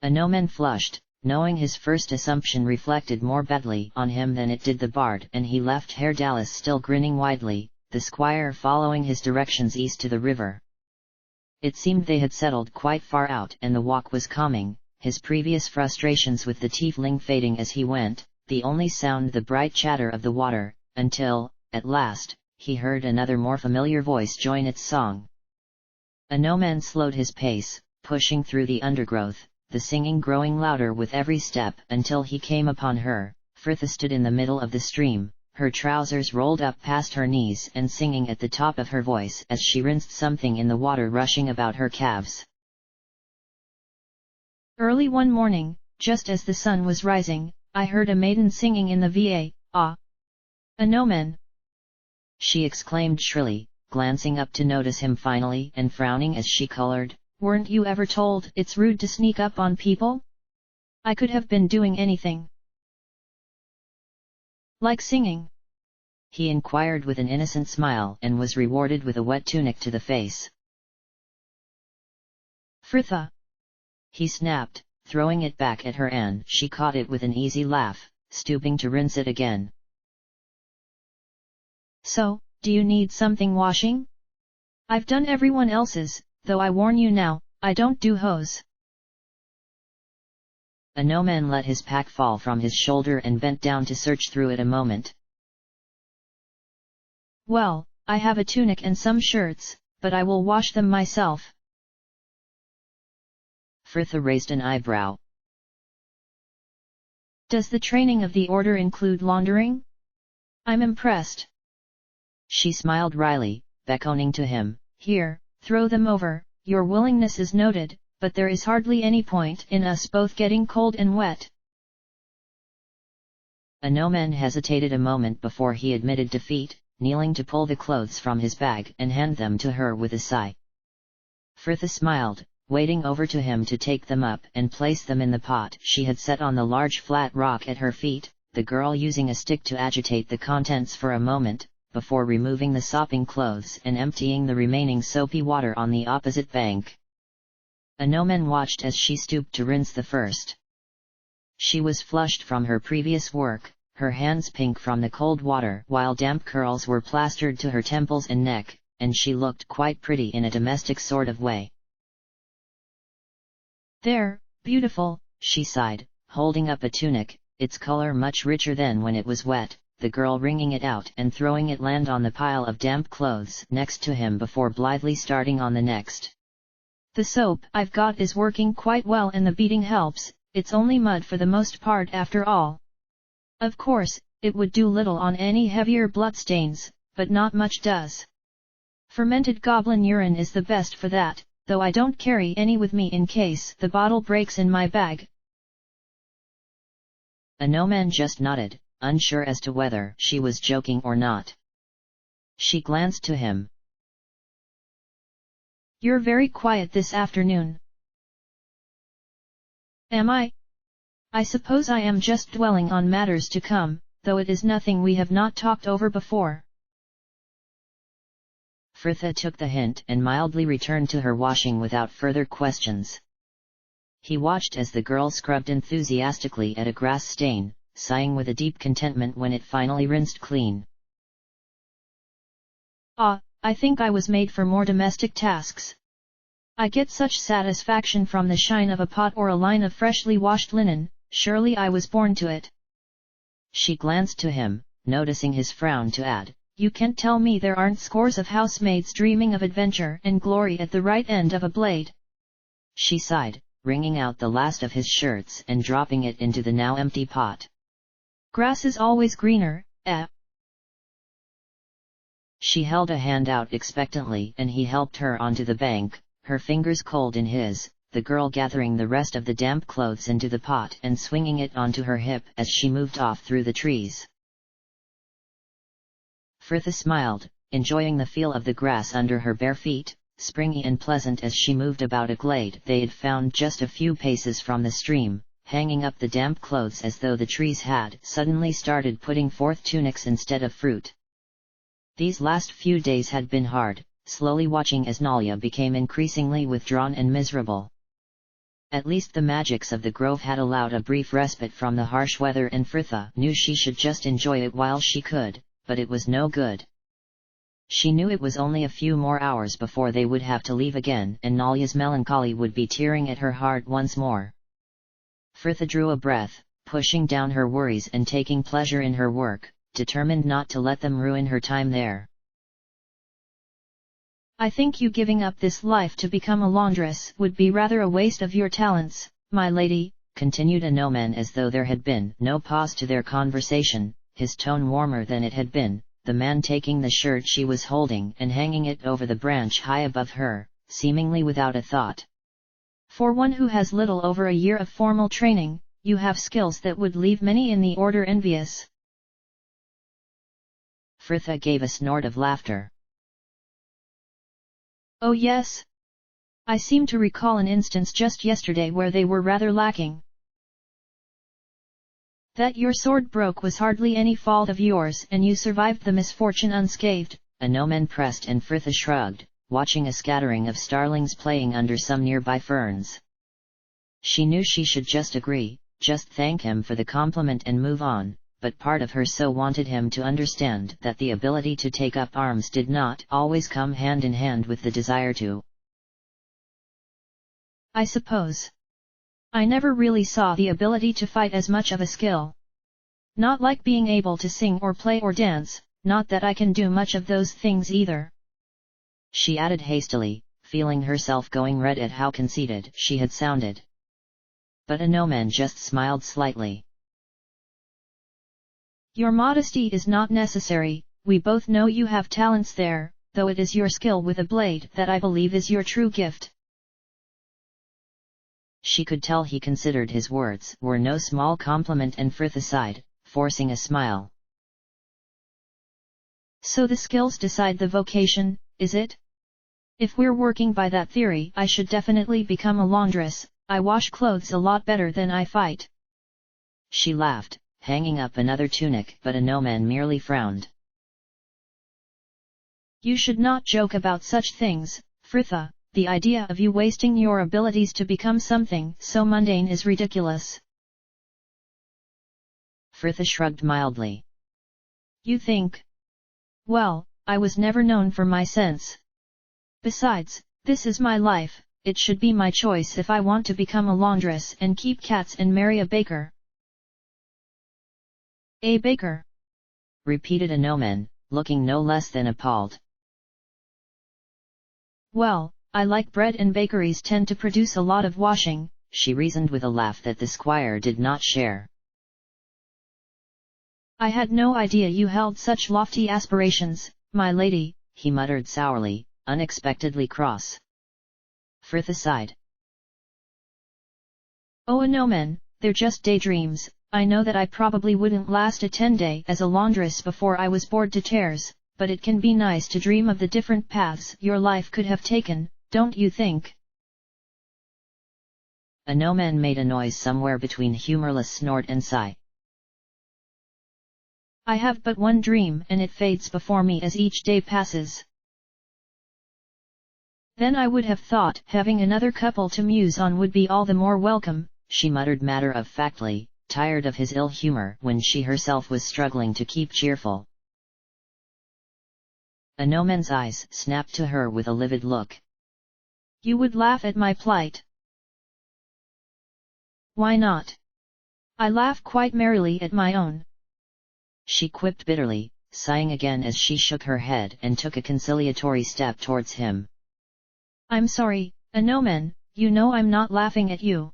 A Noman flushed, knowing his first assumption reflected more badly on him than it did the bard, and he left Herr Dallas still grinning widely, the squire following his directions east to the river. It seemed they had settled quite far out and the walk was calming, his previous frustrations with the tiefling fading as he went, the only sound the bright chatter of the water, until, at last, he heard another more familiar voice join its song. A Noman slowed his pace, pushing through the undergrowth, the singing growing louder with every step until he came upon her. Fritha stood in the middle of the stream, her trousers rolled up past her knees and singing at the top of her voice as she rinsed something in the water rushing about her calves. "Early one morning, just as the sun was rising, I heard a maiden singing in the va, ah! A Noman!" she exclaimed shrilly, glancing up to notice him finally and frowning as she colored. "Weren't you ever told it's rude to sneak up on people? I could have been doing anything." "Like singing?" he inquired with an innocent smile and was rewarded with a wet tunic to the face. "Fritha!" he snapped, throwing it back at her and she caught it with an easy laugh, stooping to rinse it again. "So, do you need something washing? I've done everyone else's, though I warn you now, I don't do hose." A Noman let his pack fall from his shoulder and bent down to search through it a moment. "Well, I have a tunic and some shirts, but I will wash them myself." Frithha raised an eyebrow. Does the training of the order include laundering? I'm impressed. She smiled wryly, beckoning to him. Here, throw them over, your willingness is noted, but there is hardly any point in us both getting cold and wet. ARandomAudiobookAppeared hesitated a moment before he admitted defeat, kneeling to pull the clothes from his bag and hand them to her with a sigh. Frithha smiled, wading over to him to take them up and place them in the pot she had set on the large flat rock at her feet, the girl using a stick to agitate the contents for a moment, before removing the sopping clothes and emptying the remaining soapy water on the opposite bank. ARandomAudiobookAppeared watched as she stooped to rinse the first. She was flushed from her previous work, her hands pink from the cold water while damp curls were plastered to her temples and neck, and she looked quite pretty in a domestic sort of way. There, beautiful, she sighed, holding up a tunic, its color much richer than when it was wet, the girl wringing it out and throwing it land on the pile of damp clothes next to him before blithely starting on the next. The soap I've got is working quite well and the beating helps, it's only mud for the most part after all. Of course, it would do little on any heavier bloodstains, but not much does. Fermented goblin urine is the best for that, though I don't carry any with me in case the bottle breaks in my bag. ARandomAudiobookAppeared just nodded, unsure as to whether she was joking or not. She glanced to him. You're very quiet this afternoon. Am I? I suppose I am just dwelling on matters to come, though it is nothing we have not talked over before. Frithha took the hint and mildly returned to her washing without further questions. He watched as the girl scrubbed enthusiastically at a grass stain, sighing with a deep contentment when it finally rinsed clean. Ah, I think I was made for more domestic tasks. I get such satisfaction from the shine of a pot or a line of freshly washed linen, surely I was born to it. She glanced to him, noticing his frown to add, You can't tell me there aren't scores of housemaids dreaming of adventure and glory at the right end of a blade. She sighed, wringing out the last of his shirts and dropping it into the now empty pot. Grass is always greener, eh? She held a hand out expectantly and he helped her onto the bank, her fingers cold in his, the girl gathering the rest of the damp clothes into the pot and swinging it onto her hip as she moved off through the trees. Frithha smiled, enjoying the feel of the grass under her bare feet, springy and pleasant as she moved about a glade they had found just a few paces from the stream, hanging up the damp clothes as though the trees had suddenly started putting forth tunics instead of fruit. These last few days had been hard, slowly watching as Nalya became increasingly withdrawn and miserable. At least the magics of the grove had allowed a brief respite from the harsh weather and Frithha knew she should just enjoy it while she could, but it was no good. She knew it was only a few more hours before they would have to leave again and Nalya's melancholy would be tearing at her heart once more. Frithha drew a breath, pushing down her worries and taking pleasure in her work, determined not to let them ruin her time there. I think you giving up this life to become a laundress would be rather a waste of your talents, my lady, continued ARandomAudiobookAppeared as though there had been no pause to their conversation, his tone warmer than it had been, the man taking the shirt she was holding and hanging it over the branch high above her, seemingly without a thought. For one who has little over a year of formal training, you have skills that would leave many in the order envious. Frithha gave a snort of laughter. Oh yes. I seem to recall an instance just yesterday where they were rather lacking. That your sword broke was hardly any fault of yours and you survived the misfortune unscathed. ARandomAudiobookAppeared pressed and Frithha shrugged, watching a scattering of starlings playing under some nearby ferns. She knew she should just agree, just thank him for the compliment and move on, but part of her so wanted him to understand that the ability to take up arms did not always come hand in hand with the desire to. I suppose. I never really saw the ability to fight as much of a skill. Not like being able to sing or play or dance, not that I can do much of those things either. She added hastily, feeling herself going red at how conceited she had sounded. But Anomen just smiled slightly. Your modesty is not necessary, we both know you have talents there, though it is your skill with a blade that I believe is your true gift. She could tell he considered his words were no small compliment, and Fritha sighed, forcing a smile. So the skills decide the vocation, is it? If we're working by that theory, I should definitely become a laundress. I wash clothes a lot better than I fight. She laughed, hanging up another tunic, but Anomen merely frowned. You should not joke about such things, Fritha. The idea of you wasting your abilities to become something so mundane is ridiculous. Fritha shrugged mildly. You think? Well, I was never known for my sense. Besides, this is my life, it should be my choice if I want to become a laundress and keep cats and marry a baker. A baker? Repeated Anomen, looking no less than appalled. Well, I like bread and bakeries tend to produce a lot of washing, she reasoned with a laugh that the squire did not share. I had no idea you held such lofty aspirations, my lady, he muttered sourly, unexpectedly cross. Fritha sighed. Oh Anomen, they're just daydreams. I know that I probably wouldn't last a 10-day as a laundress before I was bored to tears, but it can be nice to dream of the different paths your life could have taken, don't you think? Anomen made a noise somewhere between humorless snort and sigh. I have but one dream and it fades before me as each day passes. Then I would have thought having another couple to muse on would be all the more welcome, she muttered matter-of-factly, tired of his ill humor when she herself was struggling to keep cheerful. Anomen's eyes snapped to her with a livid look. You would laugh at my plight. Why not? I laugh quite merrily at my own. She quipped bitterly, sighing again as she shook her head and took a conciliatory step towards him. I'm sorry, Anomen, you know I'm not laughing at you.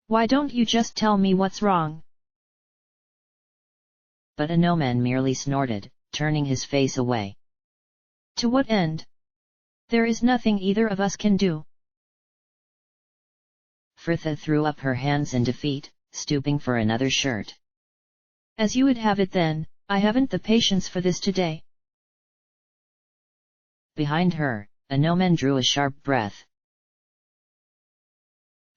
Why don't you just tell me what's wrong? But Anomen merely snorted, turning his face away. To what end? There is nothing either of us can do. Fritha threw up her hands in defeat, stooping for another shirt. As you would have it then, I haven't the patience for this today. Behind her, Anomen drew a sharp breath.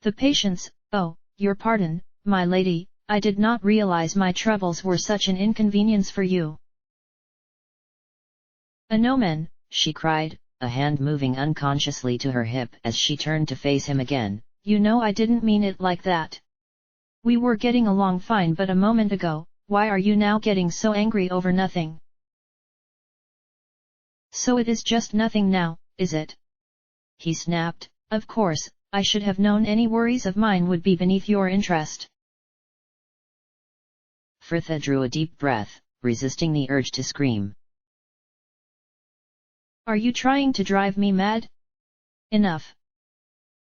The patience, oh, your pardon, my lady, I did not realize my troubles were such an inconvenience for you. Anomen, she cried, a hand moving unconsciously to her hip as she turned to face him again. You know I didn't mean it like that. We were getting along fine but a moment ago, why are you now getting so angry over nothing? So it is just nothing now, is it? He snapped. Of course, I should have known any worries of mine would be beneath your interest. Fritha drew a deep breath, resisting the urge to scream. Are you trying to drive me mad? Enough.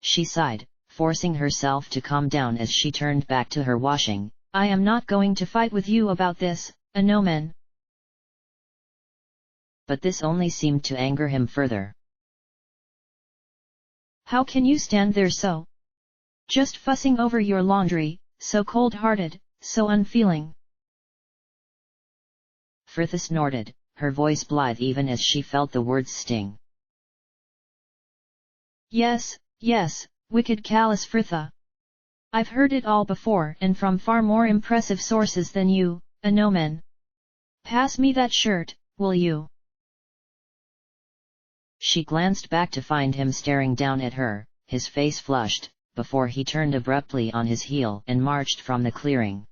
She sighed, forcing herself to calm down as she turned back to her washing. I am not going to fight with you about this, Anomen. But this only seemed to anger him further. How can you stand there so? Just fussing over your laundry, so cold-hearted, so unfeeling. Fritha snorted, her voice blithe even as she felt the words sting. Yes, yes, wicked callous Fritha. I've heard it all before and from far more impressive sources than you, Anomen. Pass me that shirt, will you? She glanced back to find him staring down at her, his face flushed, before he turned abruptly on his heel and marched from the clearing.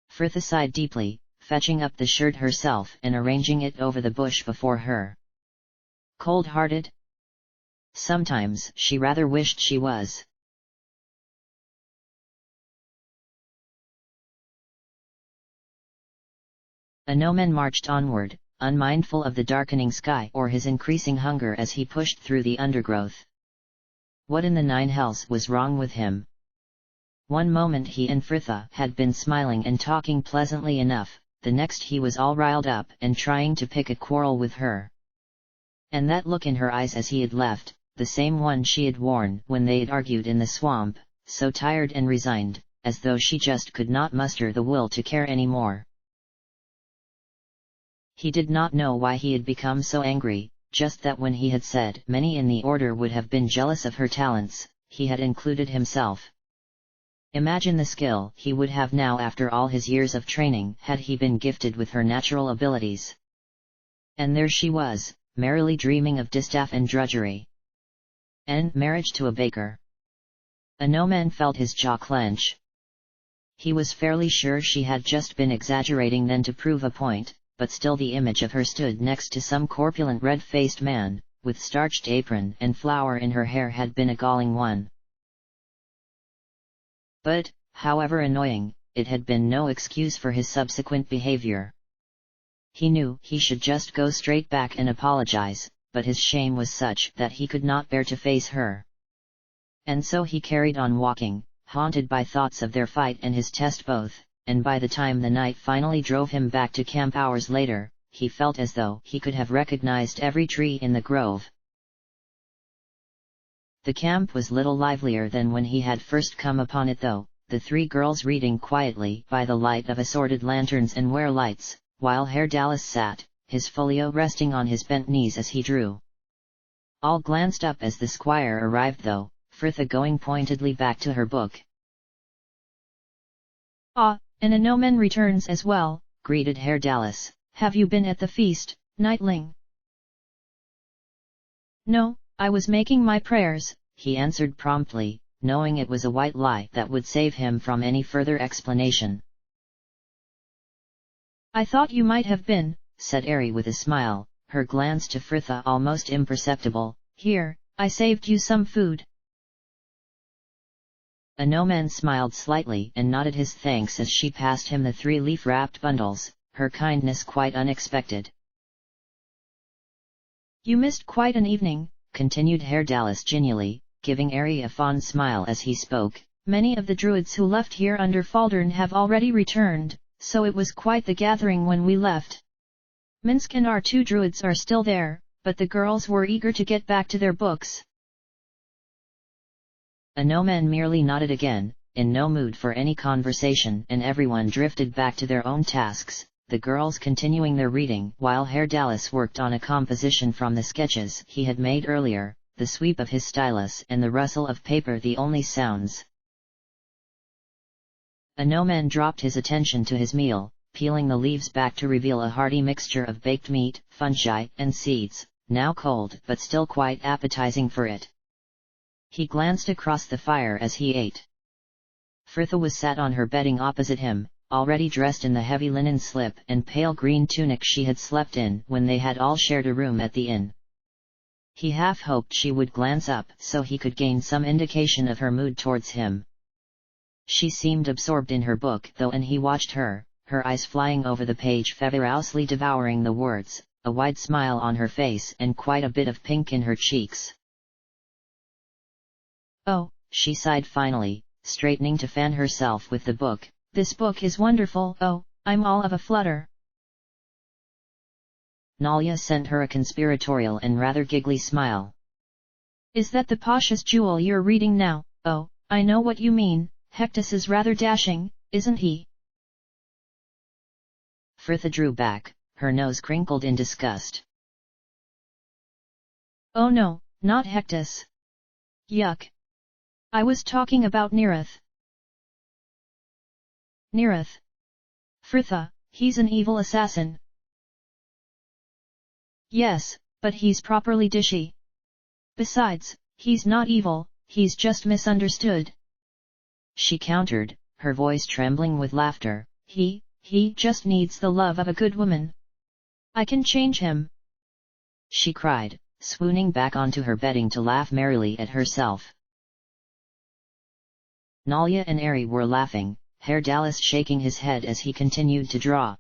Fritha sighed deeply, fetching up the shirt herself and arranging it over the bush before her. Cold-hearted? Sometimes she rather wished she was. Anomen marched onward, unmindful of the darkening sky or his increasing hunger as he pushed through the undergrowth. What in the nine hells was wrong with him? One moment he and Fritha had been smiling and talking pleasantly enough, the next he was all riled up and trying to pick a quarrel with her. And that look in her eyes as he had left, the same one she had worn when they had argued in the swamp, so tired and resigned, as though she just could not muster the will to care any more. He did not know why he had become so angry, just that when he had said many in the order would have been jealous of her talents, he had included himself. Imagine the skill he would have now after all his years of training had he been gifted with her natural abilities. And there she was, merrily dreaming of distaff and drudgery. And marriage to a baker. A no-man felt his jaw clench. He was fairly sure she had just been exaggerating then to prove a point, but still the image of her stood next to some corpulent red-faced man, with starched apron and flower in her hair had been a galling one. But, however annoying, it had been no excuse for his subsequent behavior. He knew he should just go straight back and apologize, but his shame was such that he could not bear to face her. And so he carried on walking, haunted by thoughts of their fight and his test both, and by the time the night finally drove him back to camp hours later, he felt as though he could have recognized every tree in the grove. The camp was little livelier than when he had first come upon it though, the three girls reading quietly by the light of assorted lanterns and ware lights, while Herr Dallas sat, his folio resting on his bent knees as he drew. All glanced up as the squire arrived though, Fritha going pointedly back to her book. "Ah, and a no-man returns as well," greeted Herr Dallas. "Have you been at the feast, Knightling?" "No, I was making my prayers," he answered promptly, knowing it was a white lie that would save him from any further explanation. "I thought you might have been," said Ari with a smile, her glance to Fritha almost imperceptible. "Here, I saved you some food." A no-man smiled slightly and nodded his thanks as she passed him the 3 leaf-wrapped bundles, her kindness quite unexpected. "You missed quite an evening," continued Herr Dallas genially, giving Ari a fond smile as he spoke. "Many of the Druids who left here under Baldur have already returned, so it was quite the gathering when we left. Minsk and our 2 Druids are still there, but the girls were eager to get back to their books." A no-man merely nodded again, in no mood for any conversation, and everyone drifted back to their own tasks, the girls continuing their reading while Herr Dallas worked on a composition from the sketches he had made earlier, the sweep of his stylus and the rustle of paper the only sounds. A no-man dropped his attention to his meal, peeling the leaves back to reveal a hearty mixture of baked meat, fungi, and seeds, now cold but still quite appetizing for it. He glanced across the fire as he ate. Fritha was sat on her bedding opposite him, already dressed in the heavy linen slip and pale green tunic she had slept in when they had all shared a room at the inn. He half hoped she would glance up so he could gain some indication of her mood towards him. She seemed absorbed in her book though, and he watched her, her eyes flying over the page feverishly devouring the words, a wide smile on her face and quite a bit of pink in her cheeks. "Oh," she sighed finally, straightening to fan herself with the book, "this book is wonderful. Oh, I'm all of a flutter." Nalia sent her a conspiratorial and rather giggly smile. "Is that the poshest jewel you're reading now? Oh, I know what you mean, Hectus is rather dashing, isn't he?" Fritha drew back, her nose crinkled in disgust. "Oh no, not Hectus. Yuck. I was talking about Neareth." "Neareth? Fritha, he's an evil assassin." "Yes, but he's properly dishy. Besides, he's not evil, he's just misunderstood," she countered, her voice trembling with laughter. He just needs the love of a good woman. I can change him," she cried, swooning back onto her bedding to laugh merrily at herself. Nalia and Ari were laughing, Herr Dallas shaking his head as he continued to draw.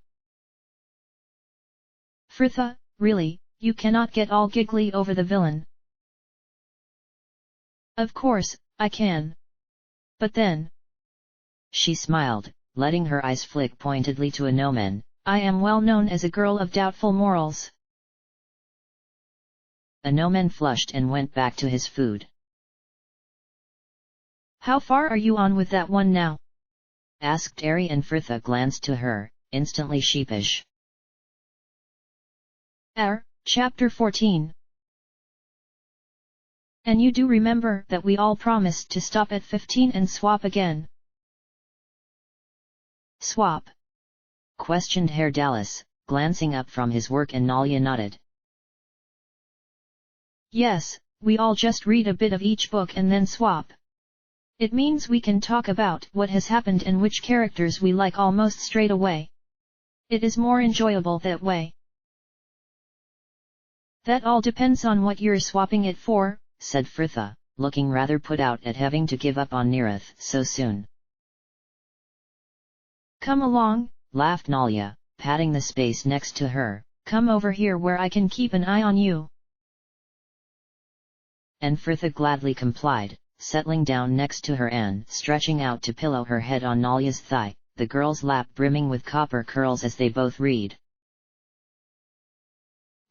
Fritha, really, you cannot get all giggly over the villain. Of course, I can. But then. She smiled, letting her eyes flick pointedly to a gnomon. I am well known as a girl of doubtful morals. A gnomon flushed and went back to his food. How far are you on with that one now? Asked Ari, and Fritha glanced to her, instantly sheepish. Chapter 14. And you do remember that we all promised to stop at 15 and swap again. Swap? Questioned Herr Dallas, glancing up from his work, and Nalia nodded. Yes, we all just read a bit of each book and then swap. It means we can talk about what has happened and which characters we like almost straight away. It is more enjoyable that way. That all depends on what you're swapping it for, said Fritha, looking rather put out at having to give up on Neerath so soon. Come along, laughed Nalia, patting the space next to her. Come over here where I can keep an eye on you. And Fritha gladly complied, settling down next to her and stretching out to pillow her head on Nalia's thigh, the girl's lap brimming with copper curls as they both read.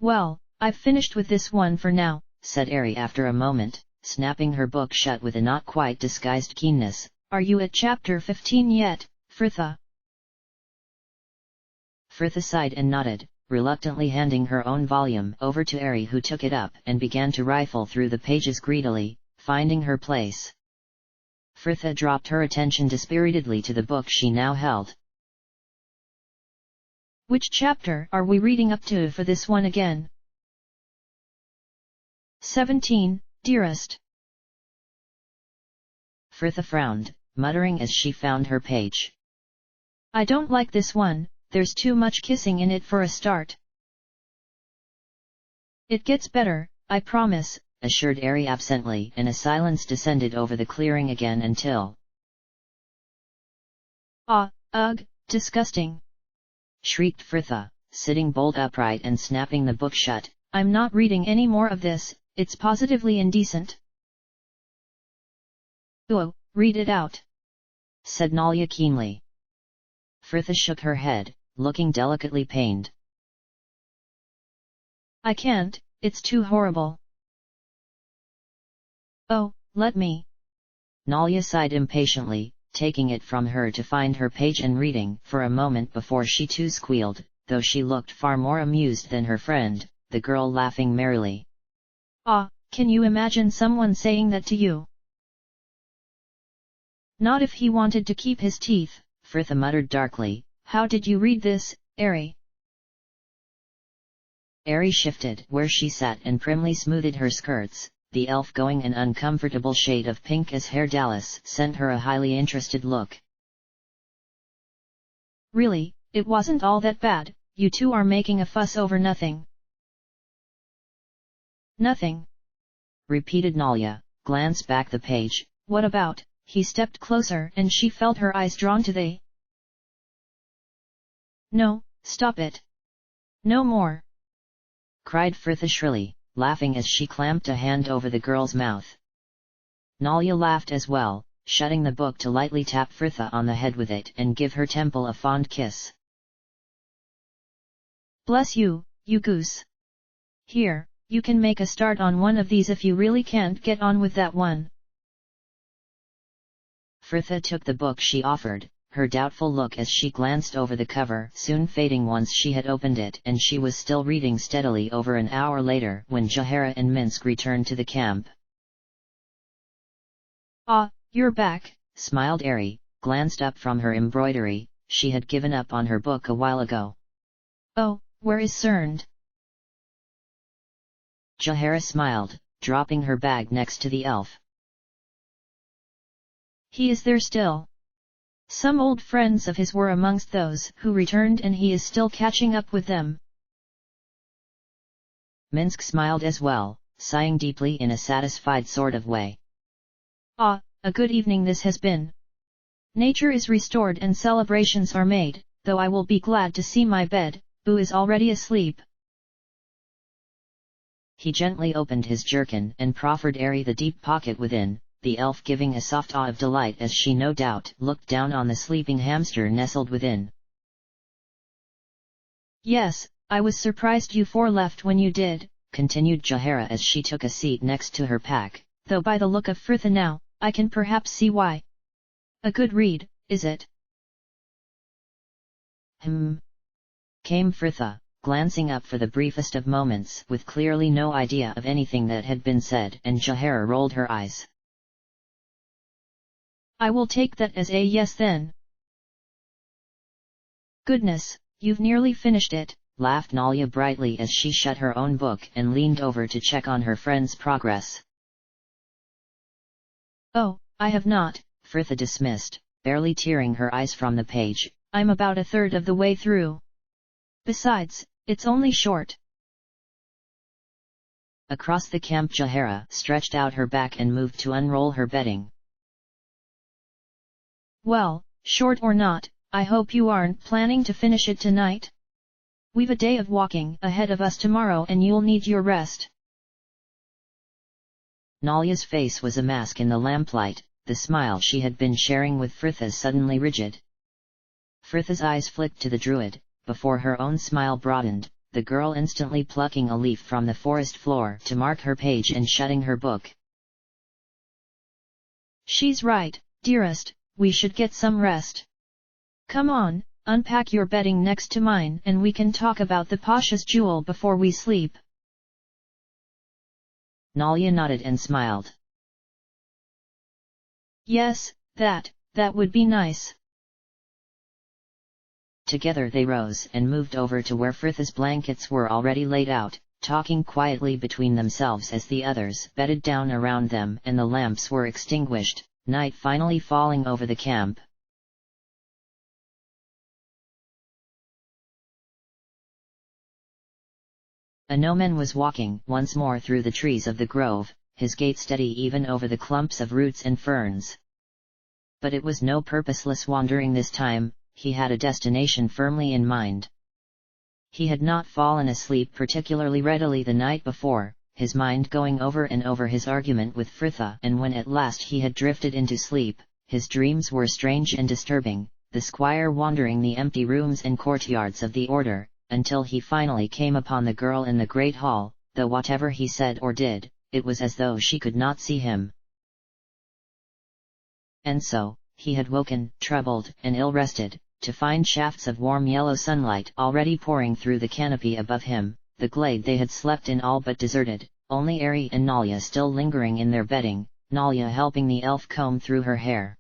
Well, I've finished with this one for now, said Ari after a moment, snapping her book shut with a not quite disguised keenness. Are you at chapter 15 yet, Fritha? Fritha sighed and nodded, reluctantly handing her own volume over to Ari, who took it up and began to rifle through the pages greedily, finding her place. Fritha dropped her attention dispiritedly to the book she now held. Which chapter are we reading up to for this one again? 17, dearest. Fritha frowned, muttering as she found her page. I don't like this one, there's too much kissing in it for a start. It gets better, I promise, assured Ari absently, and a silence descended over the clearing again until... Ugh, disgusting! Shrieked Fritha, sitting bolt upright and snapping the book shut. I'm not reading any more of this, it's positively indecent. Oh, read it out, said Nalia keenly. Fritha shook her head, looking delicately pained. I can't, it's too horrible. Oh, let me. Nalia sighed impatiently, taking it from her to find her page and reading for a moment before she too squealed, though she looked far more amused than her friend, the girl laughing merrily. Can you imagine someone saying that to you? Not if he wanted to keep his teeth, Fritha muttered darkly. How did you read this, Ari? Ari shifted where she sat and primly smoothed her skirts, the elf going an uncomfortable shade of pink as Herr Dallas sent her a highly interested look. Really, it wasn't all that bad, you two are making a fuss over nothing. Nothing? Repeated Nalia, glance back the page. What about? He stepped closer and she felt her eyes drawn to they. No, stop it. No more! Cried Fritha shrilly, laughing as she clamped a hand over the girl's mouth. Nalia laughed as well, shutting the book to lightly tap Fritha on the head with it and give her temple a fond kiss. Bless you, you goose. Here, you can make a start on one of these if you really can't get on with that one. Fritha took the book she offered, her doubtful look as she glanced over the cover soon fading once she had opened it, and she was still reading steadily over an hour later when Jahara and Minsk returned to the camp. You're back, smiled Ari, glanced up from her embroidery. She had given up on her book a while ago. Oh, where is Cerned? Jahara smiled, dropping her bag next to the elf. He is there still. Some old friends of his were amongst those who returned and he is still catching up with them. Minsk smiled as well, sighing deeply in a satisfied sort of way. A good evening this has been. Nature is restored and celebrations are made, though I will be glad to see my bed, Boo is already asleep. He gently opened his jerkin and proffered Airy the deep pocket within, the elf giving a soft awe of delight as she no doubt looked down on the sleeping hamster nestled within. Yes, I was surprised you four left when you did, continued Jahara as she took a seat next to her pack. Though by the look of Fritha now, I can perhaps see why. A good read, is it? Came Fritha, glancing up for the briefest of moments with clearly no idea of anything that had been said, and Jahara rolled her eyes. I will take that as a yes then. Goodness, you've nearly finished it, laughed Nalia brightly as she shut her own book and leaned over to check on her friend's progress. Oh, I have not, Fritha dismissed, barely tearing her eyes from the page. I'm about a third of the way through. Besides, it's only short. Across the camp Jahara stretched out her back and moved to unroll her bedding. Well, short or not, I hope you aren't planning to finish it tonight? We've a day of walking ahead of us tomorrow and you'll need your rest. Nalia's face was a mask in the lamplight, the smile she had been sharing with Fritha suddenly rigid. Fritha's eyes flicked to the Druid, before her own smile broadened, the girl instantly plucking a leaf from the forest floor to mark her page and shutting her book. She's right, dearest, we should get some rest. Come on, unpack your bedding next to mine and we can talk about the Pasha's jewel before we sleep. Nalia nodded and smiled. Yes, that would be nice. Together they rose and moved over to where Fritha's blankets were already laid out, talking quietly between themselves as the others bedded down around them and the lamps were extinguished, night finally falling over the camp. A gnomon was walking once more through the trees of the grove, his gait steady even over the clumps of roots and ferns. But it was no purposeless wandering this time, he had a destination firmly in mind. He had not fallen asleep particularly readily the night before, his mind going over and over his argument with Fritha, and when at last he had drifted into sleep, his dreams were strange and disturbing, the squire wandering the empty rooms and courtyards of the order, until he finally came upon the girl in the great hall, though whatever he said or did, it was as though she could not see him. And so, he had woken, troubled and ill-rested, to find shafts of warm yellow sunlight already pouring through the canopy above him, the glade they had slept in all but deserted, only Airy and Nalia still lingering in their bedding, Nalia helping the elf comb through her hair.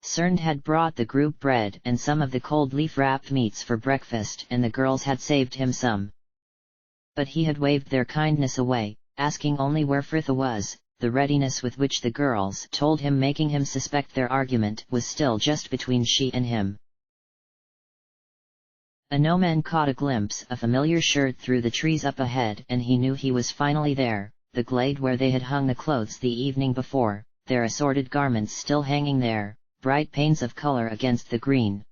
Cerned had brought the group bread and some of the cold leaf-wrapped meats for breakfast and the girls had saved him some. But he had waved their kindness away, asking only where Fritha was. The readiness with which the girls told him making him suspect their argument was still just between she and him. A gnomon caught a glimpse of familiar shirt through the trees up ahead and he knew he was finally there, the glade where they had hung the clothes the evening before, their assorted garments still hanging there, bright panes of color against the green.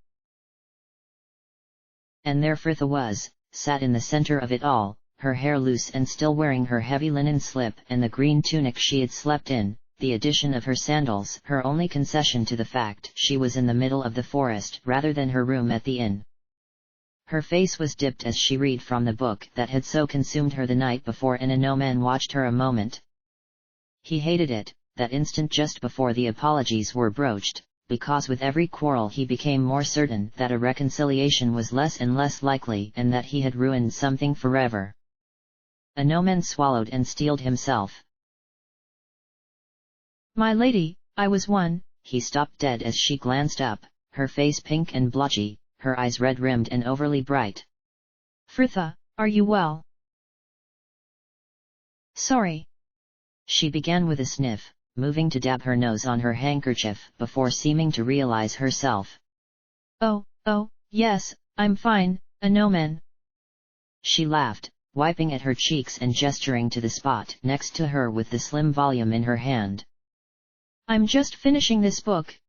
And there Fritha was, sat in the center of it all, her hair loose and still wearing her heavy linen slip and the green tunic she had slept in, the addition of her sandals her only concession to the fact she was in the middle of the forest rather than her room at the inn. Her face was dipped as she read from the book that had so consumed her the night before and a gnomon watched her a moment. He hated it, that instant just before the apologies were broached, because with every quarrel he became more certain that a reconciliation was less and less likely and that he had ruined something forever. A gnomon swallowed and steeled himself. My lady, I was one. He stopped dead as she glanced up, her face pink and blotchy, her eyes red-rimmed and overly bright. Fritha, are you well? Sorry. She began with a sniff, moving to dab her nose on her handkerchief before seeming to realize herself. Oh, yes, I'm fine, a gnomon. She laughed, wiping at her cheeks and gesturing to the spot next to her with the slim volume in her hand. I'm just finishing this book.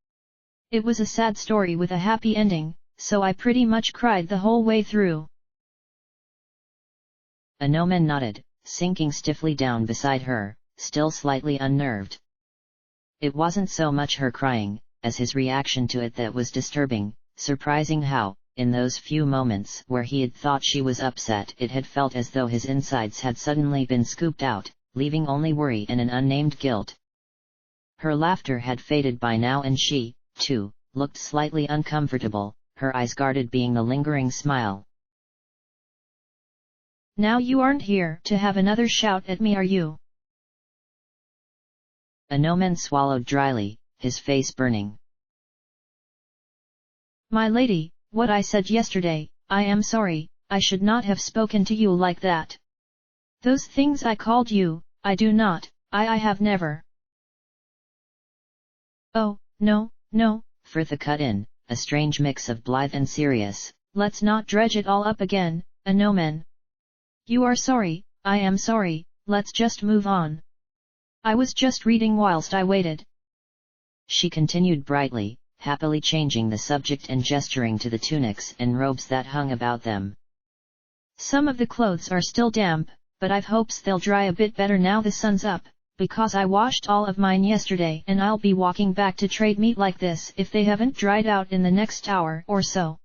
It was a sad story with a happy ending, so I pretty much cried the whole way through. A gnomon nodded, sinking stiffly down beside her, still slightly unnerved. It wasn't so much her crying, as his reaction to it that was disturbing, surprising how, in those few moments where he had thought she was upset, it had felt as though his insides had suddenly been scooped out, leaving only worry and an unnamed guilt. Her laughter had faded by now and she, too, looked slightly uncomfortable, her eyes guarded being the lingering smile. Now you aren't here to have another shout at me, are you? Anomen swallowed dryly, his face burning. My lady, what I said yesterday, I am sorry, I should not have spoken to you like that. Those things I called you, I do not, I have never. Oh, no, Frithia cut in, a strange mix of blithe and serious. Let's not dredge it all up again, Anomen. You are sorry, I am sorry, let's just move on. I was just reading whilst I waited. She continued brightly, happily changing the subject and gesturing to the tunics and robes that hung about them. Some of the clothes are still damp, but I've hopes they'll dry a bit better now the sun's up, because I washed all of mine yesterday and I'll be walking back to trade meat like this if they haven't dried out in the next hour or so.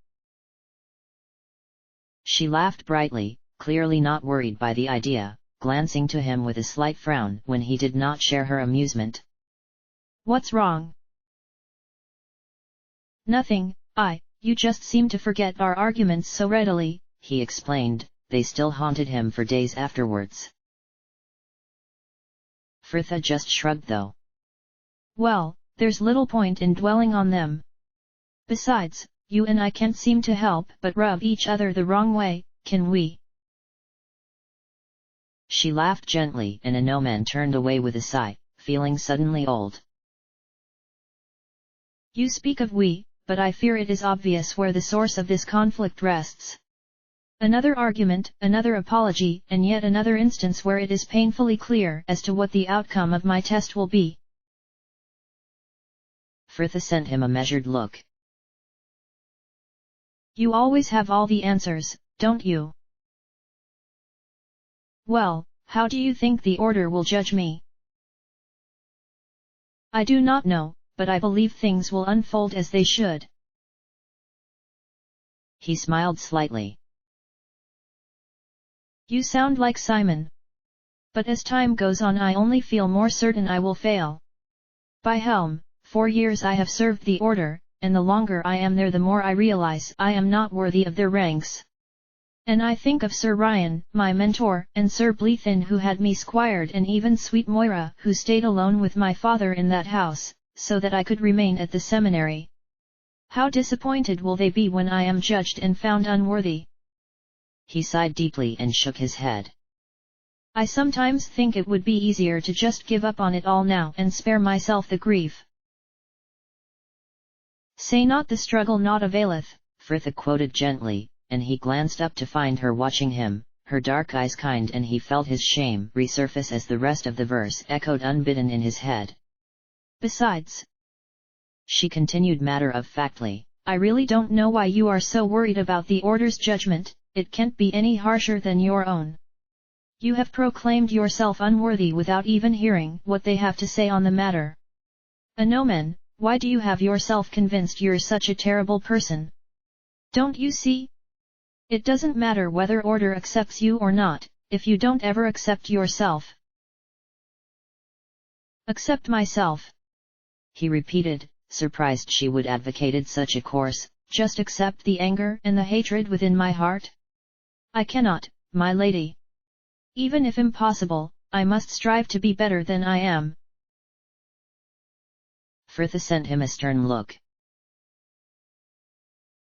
She laughed brightly, clearly not worried by the idea, glancing to him with a slight frown when he did not share her amusement. What's wrong? Nothing, you just seem to forget our arguments so readily, he explained, they still haunted him for days afterwards. Frithia just shrugged though. Well, there's little point in dwelling on them. Besides, you and I can't seem to help but rub each other the wrong way, can we? She laughed gently and Anomen turned away with a sigh, feeling suddenly old. You speak of we, but I fear it is obvious where the source of this conflict rests. Another argument, another apology, and yet another instance where it is painfully clear as to what the outcome of my test will be. Frithia sent him a measured look. You always have all the answers, don't you? Well, how do you think the order will judge me? I do not know, but I believe things will unfold as they should. He smiled slightly. You sound like Simon. But as time goes on I only feel more certain I will fail. By Helm, 4 years I have served the order, and the longer I am there the more I realize I am not worthy of their ranks. And I think of Sir Ryan, my mentor, and Sir Bleathin who had me squired, and even sweet Moira who stayed alone with my father in that house, so that I could remain at the seminary. How disappointed will they be when I am judged and found unworthy? He sighed deeply and shook his head. I sometimes think it would be easier to just give up on it all now and spare myself the grief. Say not the struggle not availeth, Frithia quoted gently, and he glanced up to find her watching him, her dark eyes kind, and he felt his shame resurface as the rest of the verse echoed unbidden in his head. Besides, she continued matter-of-factly, I really don't know why you are so worried about the order's judgment. It can't be any harsher than your own. You have proclaimed yourself unworthy without even hearing what they have to say on the matter. Anomen, why do you have yourself convinced you're such a terrible person? Don't you see? It doesn't matter whether order accepts you or not, if you don't ever accept yourself. Accept myself, he repeated, surprised she would advocated such a course. Just accept the anger and the hatred within my heart? I cannot, my lady. Even if impossible, I must strive to be better than I am. Frithia sent him a stern look.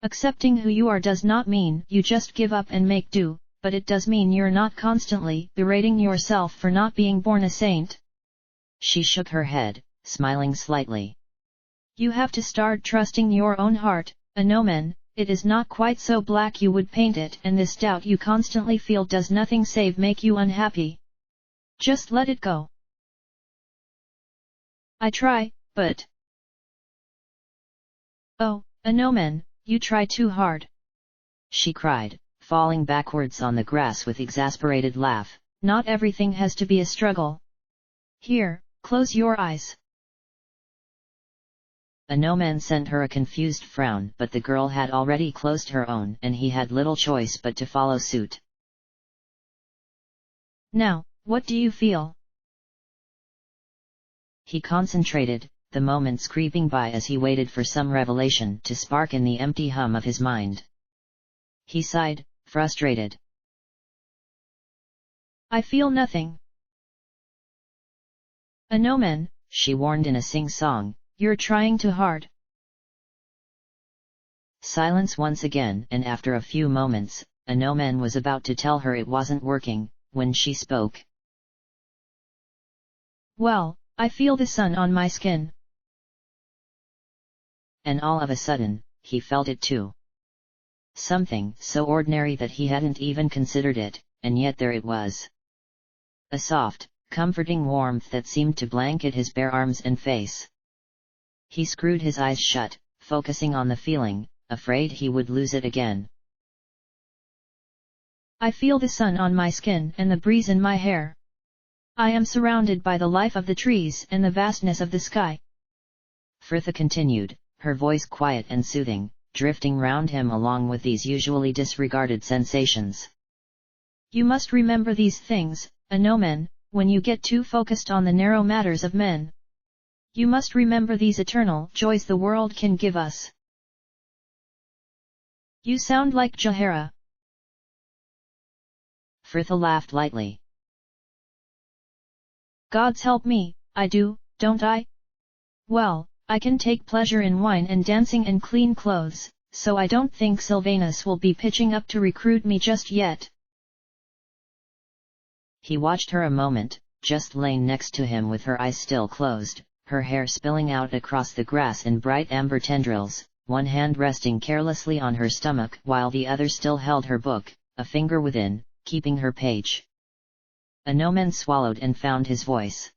Accepting who you are does not mean you just give up and make do, but it does mean you're not constantly berating yourself for not being born a saint. She shook her head, smiling slightly. You have to start trusting your own heart, Anomen. It is not quite so black you would paint it, and this doubt you constantly feel does nothing save make you unhappy. Just let it go. I try, but... Oh, Anomen, you try too hard. She cried, falling backwards on the grass with exasperated laugh, Not everything has to be a struggle. Here, close your eyes. A no-man sent her a confused frown, but the girl had already closed her own and he had little choice but to follow suit. Now, what do you feel? He concentrated, the moments creeping by as he waited for some revelation to spark in the empty hum of his mind. He sighed, frustrated. I feel nothing. A no-man, she warned in a sing-song, you're trying too hard. Silence once again, and after a few moments, a no-man was about to tell her it wasn't working, when she spoke. Well, I feel the sun on my skin. And all of a sudden, he felt it too. Something so ordinary that he hadn't even considered it, and yet there it was. A soft, comforting warmth that seemed to blanket his bare arms and face. He screwed his eyes shut, focusing on the feeling, afraid he would lose it again. I feel the sun on my skin and the breeze in my hair. I am surrounded by the life of the trees and the vastness of the sky. Frithha continued, her voice quiet and soothing, drifting round him along with these usually disregarded sensations. You must remember these things, a no-man, when you get too focused on the narrow matters of men. You must remember these eternal joys the world can give us. You sound like Jahara. Frithha laughed lightly. Gods help me, I do, don't I? Well, I can take pleasure in wine and dancing and clean clothes, so I don't think Sylvanus will be pitching up to recruit me just yet. He watched her a moment, just laying next to him with her eyes still closed, her hair spilling out across the grass in bright amber tendrils, one hand resting carelessly on her stomach while the other still held her book, a finger within, keeping her page. A no-man swallowed and found his voice.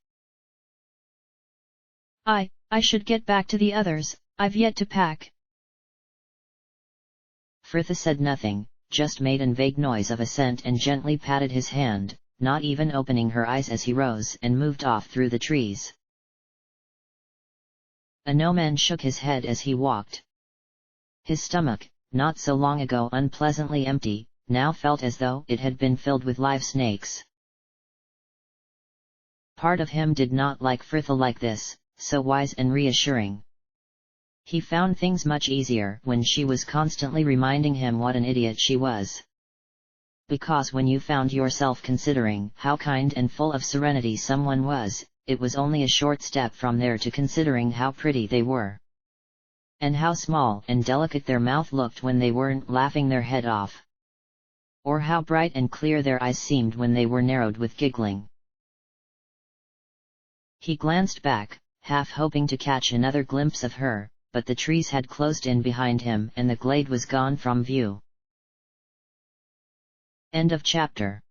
I should get back to the others, I've yet to pack. Frithha said nothing, just made an vague noise of assent and gently patted his hand, not even opening her eyes as he rose and moved off through the trees. A no-man shook his head as he walked. His stomach, not so long ago unpleasantly empty, now felt as though it had been filled with live snakes. Part of him did not like Frithha like this, so wise and reassuring. He found things much easier when she was constantly reminding him what an idiot she was. Because when you found yourself considering how kind and full of serenity someone was, it was only a short step from there to considering how pretty they were. And how small and delicate their mouth looked when they weren't laughing their head off. Or how bright and clear their eyes seemed when they were narrowed with giggling. He glanced back, half hoping to catch another glimpse of her, but the trees had closed in behind him and the glade was gone from view. End of chapter.